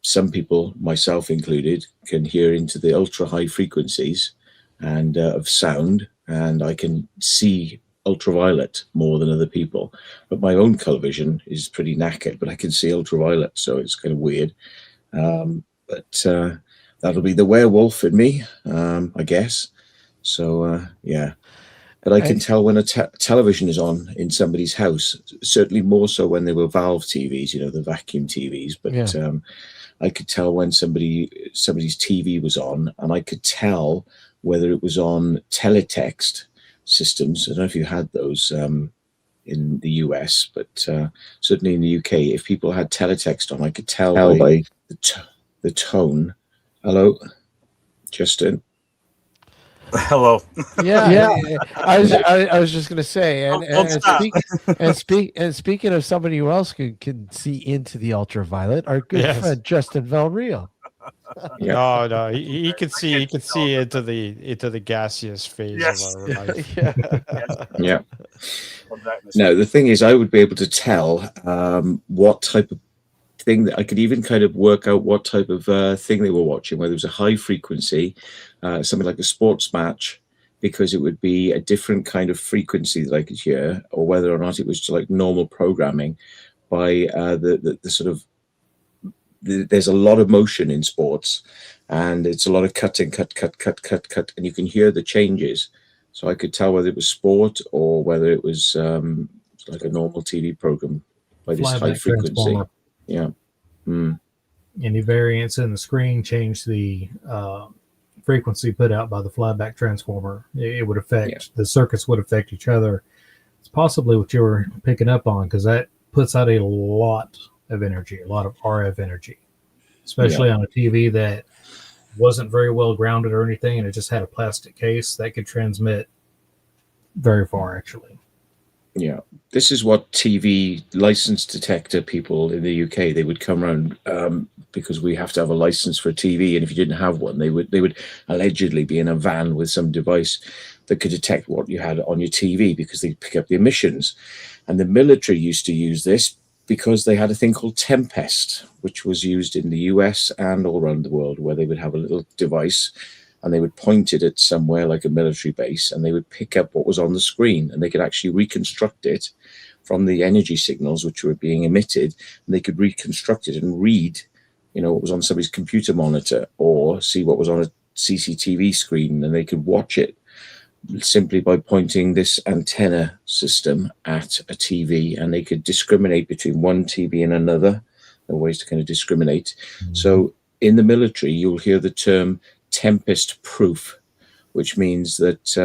some people, myself included, can hear into the ultra high frequencies and of sound, and I can see ultraviolet more than other people. But my own color vision is pretty knackered, but I can see ultraviolet, so it's kind of weird. But that'll be the werewolf in me, I guess. So yeah. But I can tell when a television is on in somebody's house, certainly more so when they were valve TVs, the vacuum TVs. But I could tell when somebody's TV was on, and I could tell whether it was on teletext systems. I don't know if you had those in the US, but certainly in the UK, if people had teletext on, I could tell by the tone. Hello, Justin. Hello. Yeah. I was just going to say, and speaking of somebody who else can see into the ultraviolet, our good friend Justin Valreal. No, he could see into the gaseous phase of our life. Yeah. No, the thing is, I would be able to tell what type of thing that I could even kind of work out what type of thing they were watching, whether it was a high frequency, something like a sports match, because it would be a different kind of frequency that I could hear, or whether or not it was just like normal programming by the sort of there's a lot of motion in sports, and it's a lot of cutting, cut, and you can hear the changes. So I could tell whether it was sport or whether it was like a normal TV program by this high frequency. Yeah. Any variance in the screen changed the frequency put out by the flyback transformer. It would affect the circuits would affect each other. It's possibly what you were picking up on, because that puts out a lot of energy, a lot of RF energy, especially on a TV that wasn't very well grounded or anything, and it just had a plastic case that could transmit very far, actually. Yeah, this is what TV license detector people in the UK, they would come around because we have to have a license for TV, and if you didn't have one, they would allegedly be in a van with some device that could detect what you had on your TV because they pick up the emissions. And the military used to use this because they had a thing called Tempest, which was used in the US and all around the world, where they would have a little device and they would point it at somewhere like a military base, and they would pick up what was on the screen, and they could actually reconstruct it from the energy signals which were being emitted, and they could reconstruct it and read, what was on somebody's computer monitor, or see what was on a CCTV screen, and they could watch it simply by pointing this antenna system at a TV, and they could discriminate between one TV and another. There are ways to kind of discriminate. So in the military, you'll hear the term Tempest proof, which means that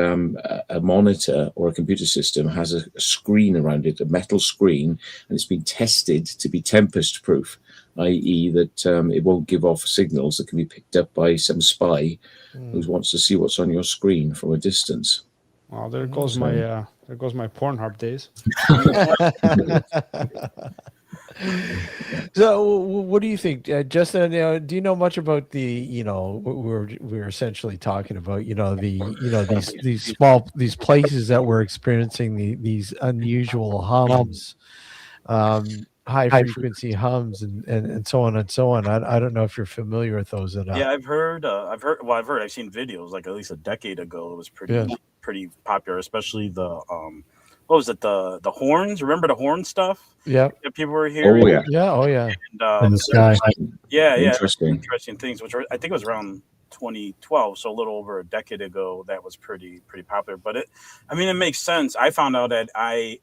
a monitor or a computer system has a screen around it, a metal screen, and it's been tested to be Tempest proof, i.e. that it won't give off signals that can be picked up by some spy who wants to see what's on your screen from a distance. Well, there goes my Pornhub days. So, what do you think, Justin? Do you know much about the? We're essentially talking about these places that we're experiencing these unusual hums, high frequency hums, and so on and so on. I don't know if you're familiar with those at all. Yeah, I've heard. I've seen videos like at least a decade ago. It was pretty popular, especially the what was it? The horns. Remember the horn stuff? Yeah. That people were hearing. Oh yeah. Yeah. Oh yeah. And, In the sky. Yeah. Interesting Things. Which I think it was around 2012, so a little over a decade ago. That was pretty popular. But it makes sense. I found out that I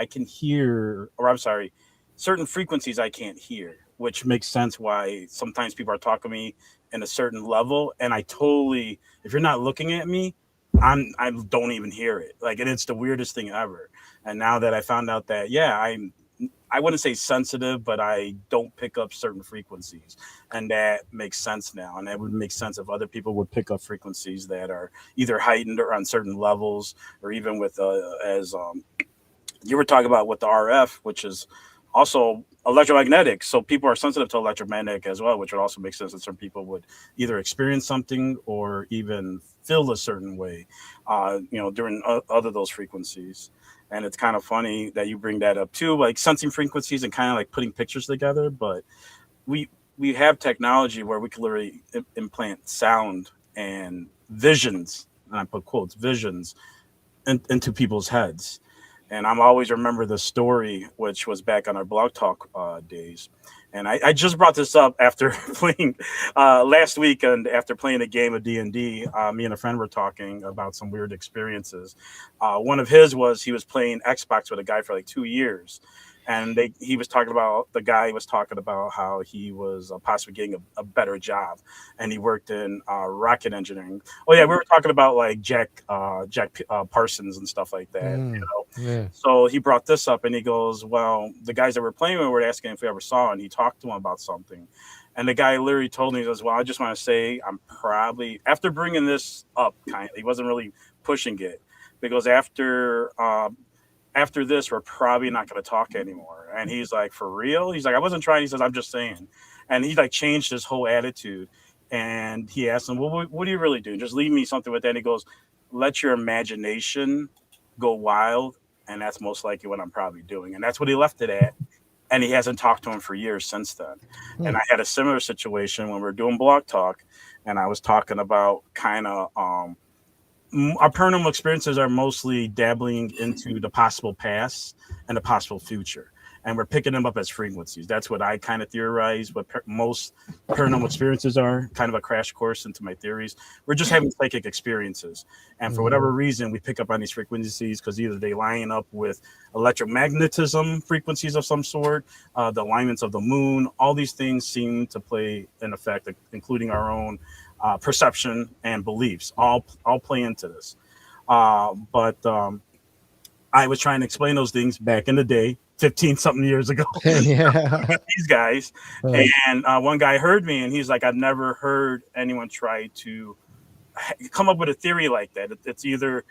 can hear, or I'm sorry, certain frequencies I can't hear, which makes sense why sometimes people are talking to me in a certain level, and I totally, if you're not looking at me, I don't even hear it. Like, and it's the weirdest thing ever. And now that I found out that, I wouldn't say sensitive, but I don't pick up certain frequencies, and that makes sense now. And that would make sense if other people would pick up frequencies that are either heightened or on certain levels, or even with as you were talking about with the RF, which is also electromagnetic. So people are sensitive to electromagnetic as well, which would also make sense that some people would either experience something or even feel a certain way, during other those frequencies. And it's kind of funny that you bring that up too, like sensing frequencies and kind of like putting pictures together. But we have technology where we can literally implant sound and visions, and I put quotes, visions, into people's heads. And I'm always remember the story, which was back on our Blog Talk days. And I just brought this up after playing last week, and after playing a game of D&D, me and a friend were talking about some weird experiences. One of his was he was playing Xbox with a guy for like 2 years. And the guy was talking about how he was possibly getting a better job, and he worked in rocket engineering. Oh yeah, we were talking about like Jack Parsons and stuff like that. Yeah. So he brought this up, and he goes, "Well, the guys that we're playing with were asking if we ever saw," and he talked to him about something. And the guy literally told me, he goes, "Well, I just want to say I'm probably," after bringing this up, he wasn't really pushing it, because after this, we're probably not going to talk anymore. And he's like, "For real?" He's like, "I wasn't trying." He says, "I'm just saying." And he like changed his whole attitude. And he asked him, "Well, what are you really doing? Just leave me something with that." And he goes, "Let your imagination go wild. And that's most likely what I'm probably doing." And that's what he left it at. And he hasn't talked to him for years since then. And I had a similar situation when we were doing Blog Talk. And I was talking about kind of, our paranormal experiences are mostly dabbling into the possible past and the possible future, and we're picking them up as frequencies. That's what I kind of theorize what most paranormal experiences are, kind of a crash course into my theories. We're just having psychic experiences, and for whatever reason we pick up on these frequencies because either they line up with electromagnetism frequencies of some sort, the alignments of the moon. All these things seem to play an effect, including our own perception and beliefs, all play into this. But I was trying to explain those things back in the day, 15 something years ago. These guys. And one guy heard me, and he's like, "I've never heard anyone try to come up with a theory like that. It's either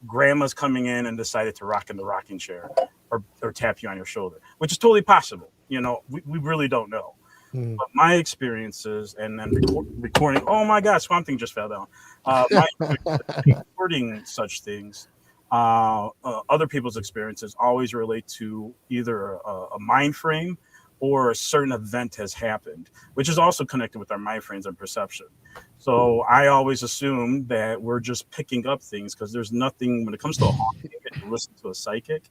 grandma's coming in and decided to rock in the rocking chair or tap you on your shoulder, which is totally possible. We really don't know. But my experiences and then recording, oh my God, Swamp Thing just fell down. My recording such things, other people's experiences always relate to either a mind frame or a certain event has happened, which is also connected with our mind frames and perception. So I always assume that we're just picking up things because there's nothing when it comes to a haunting and you listen to a psychic.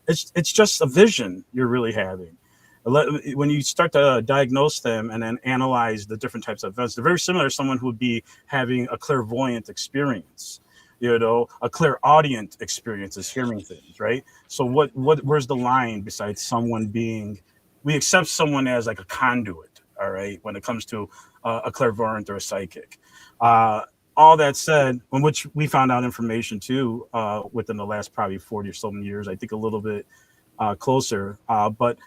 It's just a vision you're really having. When you start to diagnose them and then analyze the different types of events, they're very similar to someone who would be having a clairvoyant experience. A clairaudient experience is hearing things, right? So where's the line besides someone being? We accept someone as like a conduit, all right, when it comes to a clairvoyant or a psychic. All that said, in which we found out information too within the last probably 40 or so years, I think a little bit closer, but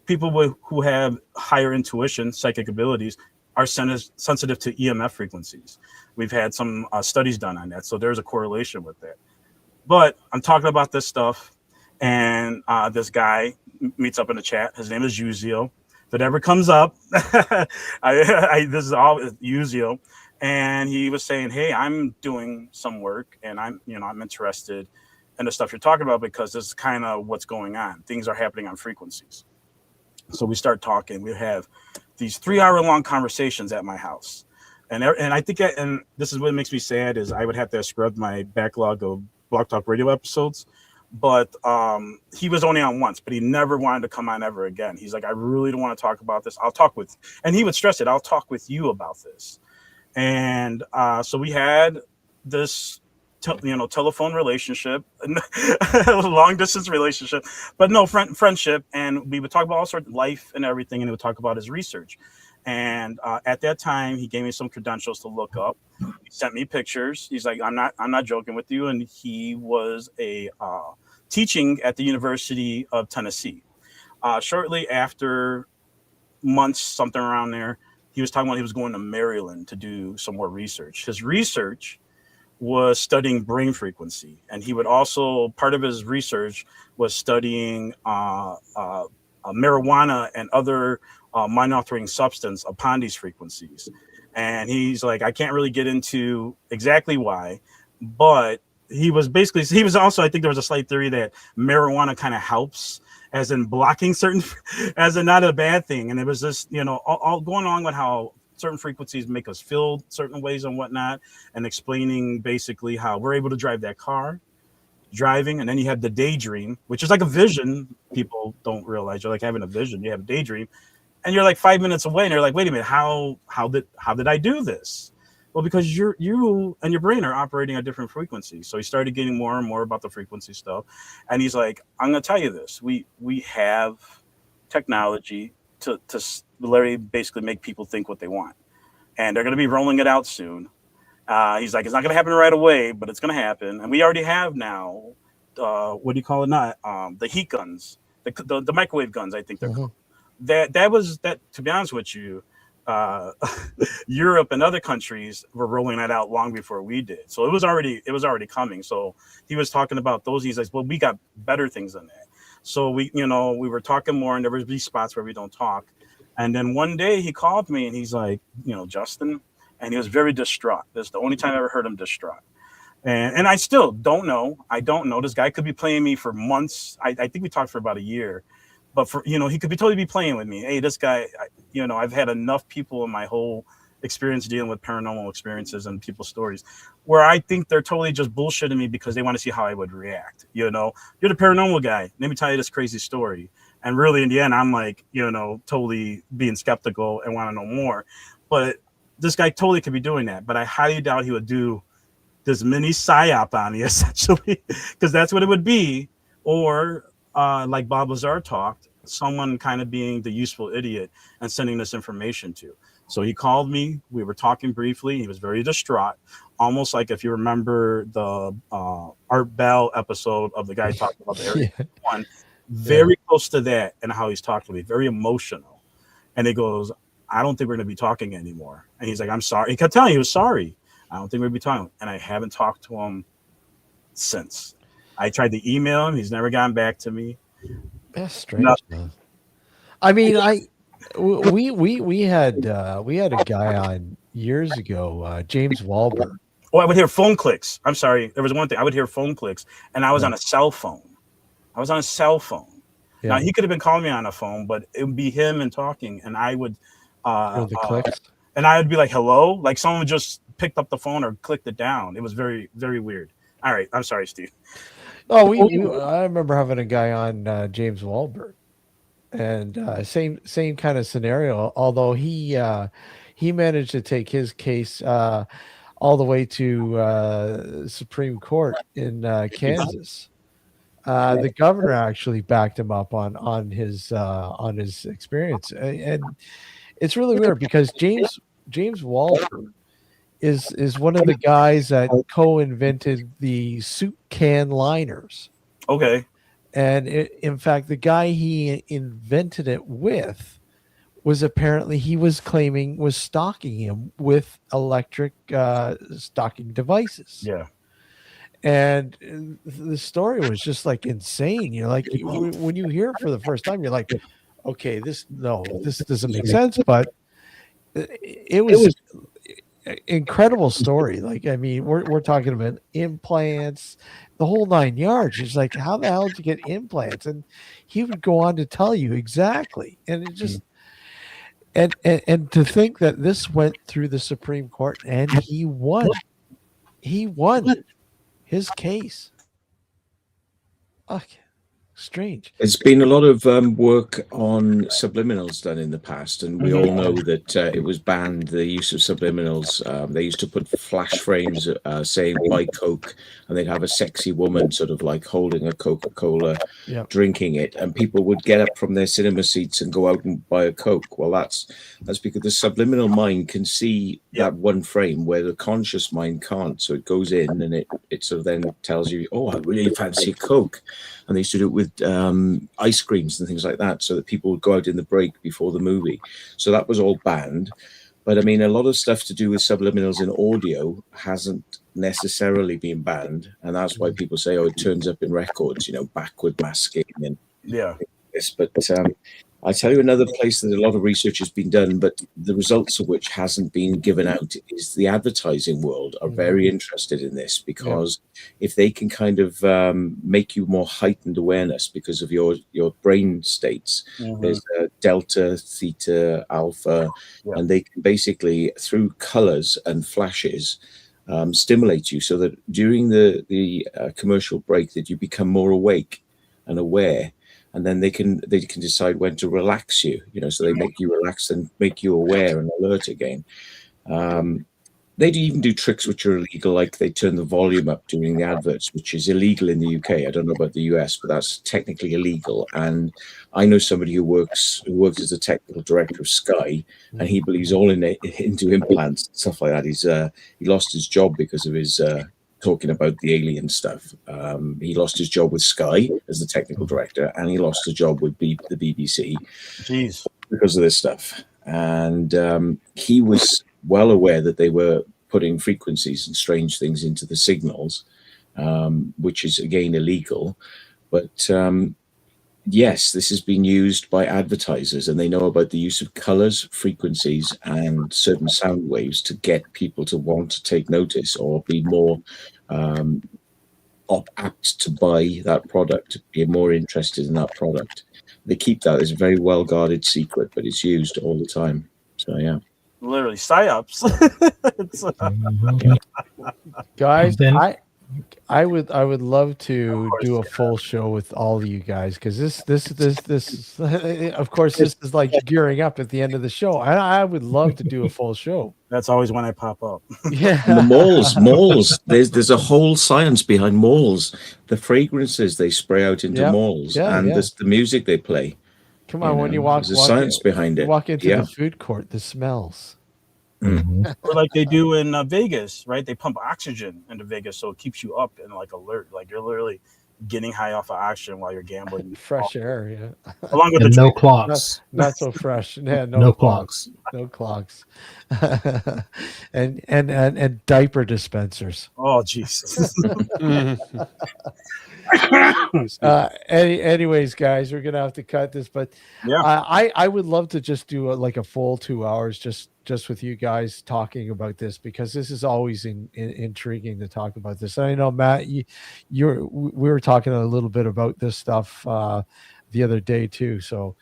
people who have higher intuition, psychic abilities, are sensitive to EMF frequencies. We've had some studies done on that, so there's a correlation with that. But I'm talking about this stuff, and this guy meets up in the chat. His name is Yuzio. If it ever comes up, this is all Yuzio, and he was saying, "Hey, I'm doing some work, and I'm interested in the stuff you're talking about because this is kind of what's going on. Things are happening on frequencies." So we start talking. We have these 3-hour-long conversations at my house, and I think, and this is what makes me sad, is I would have to scrub my backlog of Blog Talk Radio episodes. But he was only on once, but he never wanted to come on ever again. He's like, I really don't want to talk about this. I'll talk with, and he would stress it, I'll talk with you about this. And so we had this telephone relationship, long distance relationship, but no friendship. And we would talk about all sorts of life and everything. And he would talk about his research. And at that time, he gave me some credentials to look up. He sent me pictures. He's like, I'm not joking with you. And he was teaching at the University of Tennessee. Shortly after, months, something around there, he was talking about he was going to Maryland to do some more research. His research was studying brain frequency, and he would also, part of his research was studying marijuana and other mind-altering substance upon these frequencies. And he's like, I can't really get into exactly why, but he was also, I think there was a slight theory that marijuana kind of helps, as in blocking certain, as in not a bad thing. And it was just, all going on with how certain frequencies make us feel certain ways and whatnot, and explaining basically how we're able to drive that car, driving, and then you have the daydream, which is like a vision. People don't realize you're like having a vision. You have a daydream, and you're like 5 minutes away, and you're like, wait a minute, how did I do this? Well, because you and your brain are operating at different frequencies. So he started getting more and more about the frequency stuff, and he's like, I'm going to tell you this: we have technology to literally basically make people think what they want, and they're going to be rolling it out soon. He's like, it's not going to happen right away, but it's going to happen, and we already have now. What do you call it? Not the heat guns, the microwave guns. I think they're called. That was to be honest with you, Europe and other countries were rolling that out long before we did. So it was already coming. So he was talking about those. He's like, well, we got better things than that. So we were talking more, and there would be spots where we don't talk. And then one day he called me, and he's like, Justin, and he was very distraught. That's the only time I ever heard him distraught. And I still don't know. I don't know. This guy could be playing me for months. I think we talked for about a year. But he could totally be playing with me. Hey, this guy, I've had enough people in my whole experience dealing with paranormal experiences and people's stories where I think they're totally just bullshitting me because they want to see how I would react. You're the paranormal guy. Let me tell you this crazy story. And really, in the end, I'm like, totally being skeptical and want to know more. But this guy totally could be doing that. But I highly doubt he would do this mini psyop on me, essentially, because that's what it would be. Or like Bob Lazar talked, someone kind of being the useful idiot and sending this information to. So he called me. We were talking briefly. He was very distraught, almost like if you remember the Art Bell episode of the guy talking about the Area 1, very close to that, and how he's talking to me, very emotional. And he goes, I don't think we're going to be talking anymore. And he's like, I'm sorry. He kept telling me he was sorry. I don't think we're going to be talking. And I haven't talked to him since. I tried to email him; he's never gotten back to me. That's strange. I mean, we had a guy on years ago, James Wahlberg. Oh, I would hear phone clicks. I'm sorry. There was one thing. I would hear phone clicks, and I was on a cell phone. Now, he could have been calling me on a phone, but it would be him and talking, and I would the clicks. And I would be like, hello? Like someone just picked up the phone or clicked it down. It was very, very weird. All right. I'm sorry, Steve. Oh, I remember having a guy on James Wahlberg, and same kind of scenario. Although he managed to take his case all the way to Supreme Court in Kansas. The governor actually backed him up on his experience, and it's really weird because James Wahlberg is one of the guys that co-invented the soup can liners. Okay. And in fact, the guy he invented it with was apparently he was claiming was stalking him with electric stalking devices. Yeah. And the story was just like insane. You know, like when you hear it for the first time, you're like, okay, this doesn't make sense. But it was incredible story. Like, I mean, we're talking about implants, the whole 9 yards. It's like, how the hell did you get implants? And he would go on to tell you exactly. And it just and to think that this went through the Supreme Court and he won his case. Okay. Strange. There's been a lot of work on subliminals done in the past, and we all know that it was banned, the use of subliminals. They used to put flash frames saying buy Coke, and they'd have a sexy woman sort of like holding a Coca-Cola, drinking it, and people would get up from their cinema seats and go out and buy a Coke. Well, that's because the subliminal mind can see that one frame where the conscious mind can't. So it goes in and it sort of then tells you, oh, I really fancy a Coke. And they used to do it with ice creams and things like that, so that people would go out in the break before the movie. So that was all banned. But I mean, a lot of stuff to do with subliminals in audio hasn't necessarily been banned, and that's why people say, "Oh, it turns up in records," you know, backward masking and this. But I tell you, another place that a lot of research has been done, but the results of which hasn't been given out, is the advertising world are very interested in this, because if they can kind of make you more heightened awareness because of your brain states, there's delta, theta, alpha, and they can basically, through colors and flashes, stimulate you so that during the commercial break that you become more awake and aware. And then they can decide when to relax you, you know, so they make you relax and make you aware and alert again. They even do tricks which are illegal, like they turn the volume up during the adverts, which is illegal in the UK. I don't know about the US, but that's technically illegal. And I know somebody who works as a technical director of Sky, and he believes all into implants and stuff like that. He lost his job because of his talking about the alien stuff. He lost his job with Sky as the technical director, and he lost a job with the BBC because of this stuff. And he was well aware that they were putting frequencies and strange things into the signals, which is again illegal. But yes, this has been used by advertisers, and they know about the use of colors, frequencies, and certain sound waves to get people to want to take notice or be more apt to buy that product, be more interested in that product. They keep that as a very well guarded secret, but it's used all the time. So yeah, literally psyops. Guys, I would love to do a full show with all of you guys, because this of course this is like gearing up at the end of the show. I would love to do a full show. That's always when I pop up. Yeah. And the malls. There's a whole science behind malls. The fragrances they spray out into malls, and the music they play. Come on, when you walk, there's a science behind it. Walk into the food court, the smells. Or like they do in Vegas, right? They pump oxygen into Vegas, so it keeps you up and like alert. Like you're literally, getting high off of oxygen while you're gambling. Fresh air, yeah. Along with And the no drink. clocks. Not so fresh. Yeah, No clocks. No clocks. and diaper dispensers. Oh, Jesus. Anyways, guys, we're gonna have to cut this, but Yeah. I would love to just do like a full 2 hours just with you guys talking about this, because this is always intriguing to talk about this. And I know, Matt, we were talking a little bit about this stuff the other day too. So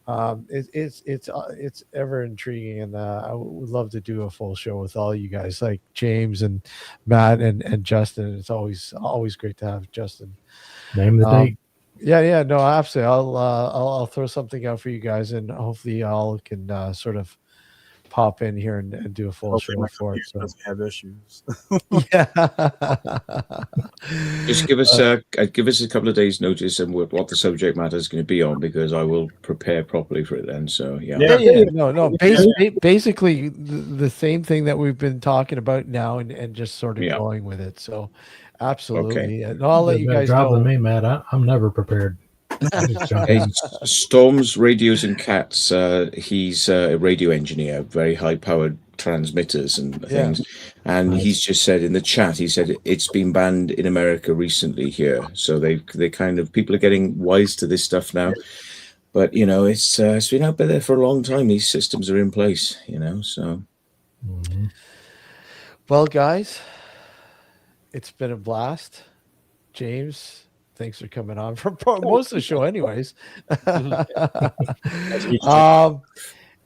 it's ever intriguing, and I would love to do a full show with all you guys, like James and Matt and Justin. It's always great to have Justin. Name the date. Yeah, no, absolutely. I'll throw something out for you guys, and hopefully y'all can sort of pop in here and do a full Hopefully show my for it. computer So doesn't have issues. yeah. Just give us a couple of days' notice and what the subject matter is going to be on, because I will prepare properly for it then. So yeah. No. Basically, the same thing that we've been talking about now, and just sort of going with it. So, absolutely. Okay. And I'll let you guys drop know. the me, Matt. I'm never prepared. Hey, Storms, Radios and Cats. He's a radio engineer, very high-powered transmitters and things. And he's just said in the chat, he said it's been banned in America recently here. So they kind of, people are getting wise to this stuff now. But it's been out there for a long time. These systems are in place. So. Mm-hmm. Well, guys, it's been a blast. James, thanks for coming on for most of the show anyways.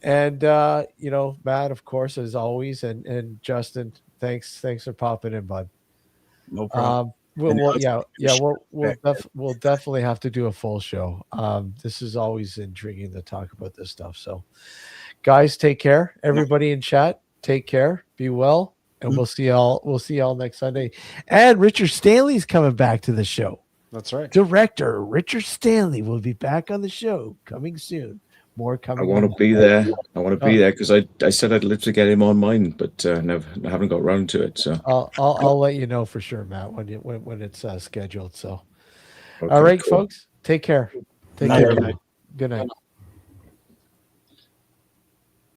And Matt, of course, as always, and Justin, thanks for popping in, bud. No problem. We'll definitely have to do a full show. This is always intriguing to talk about this stuff. So guys, take care. Everybody in chat, take care, be well, and we'll see y'all next Sunday. And Richard Stanley's coming back to the show. That's right. Director Richard Stanley will be back on the show coming soon. More coming. I want to be there. I want to be there because I said I'd love to get him on mine, but I haven't got around to it. So I'll let you know for sure, Matt, when it's scheduled. So, okay, all right, cool. folks, take care. Good night. Good night.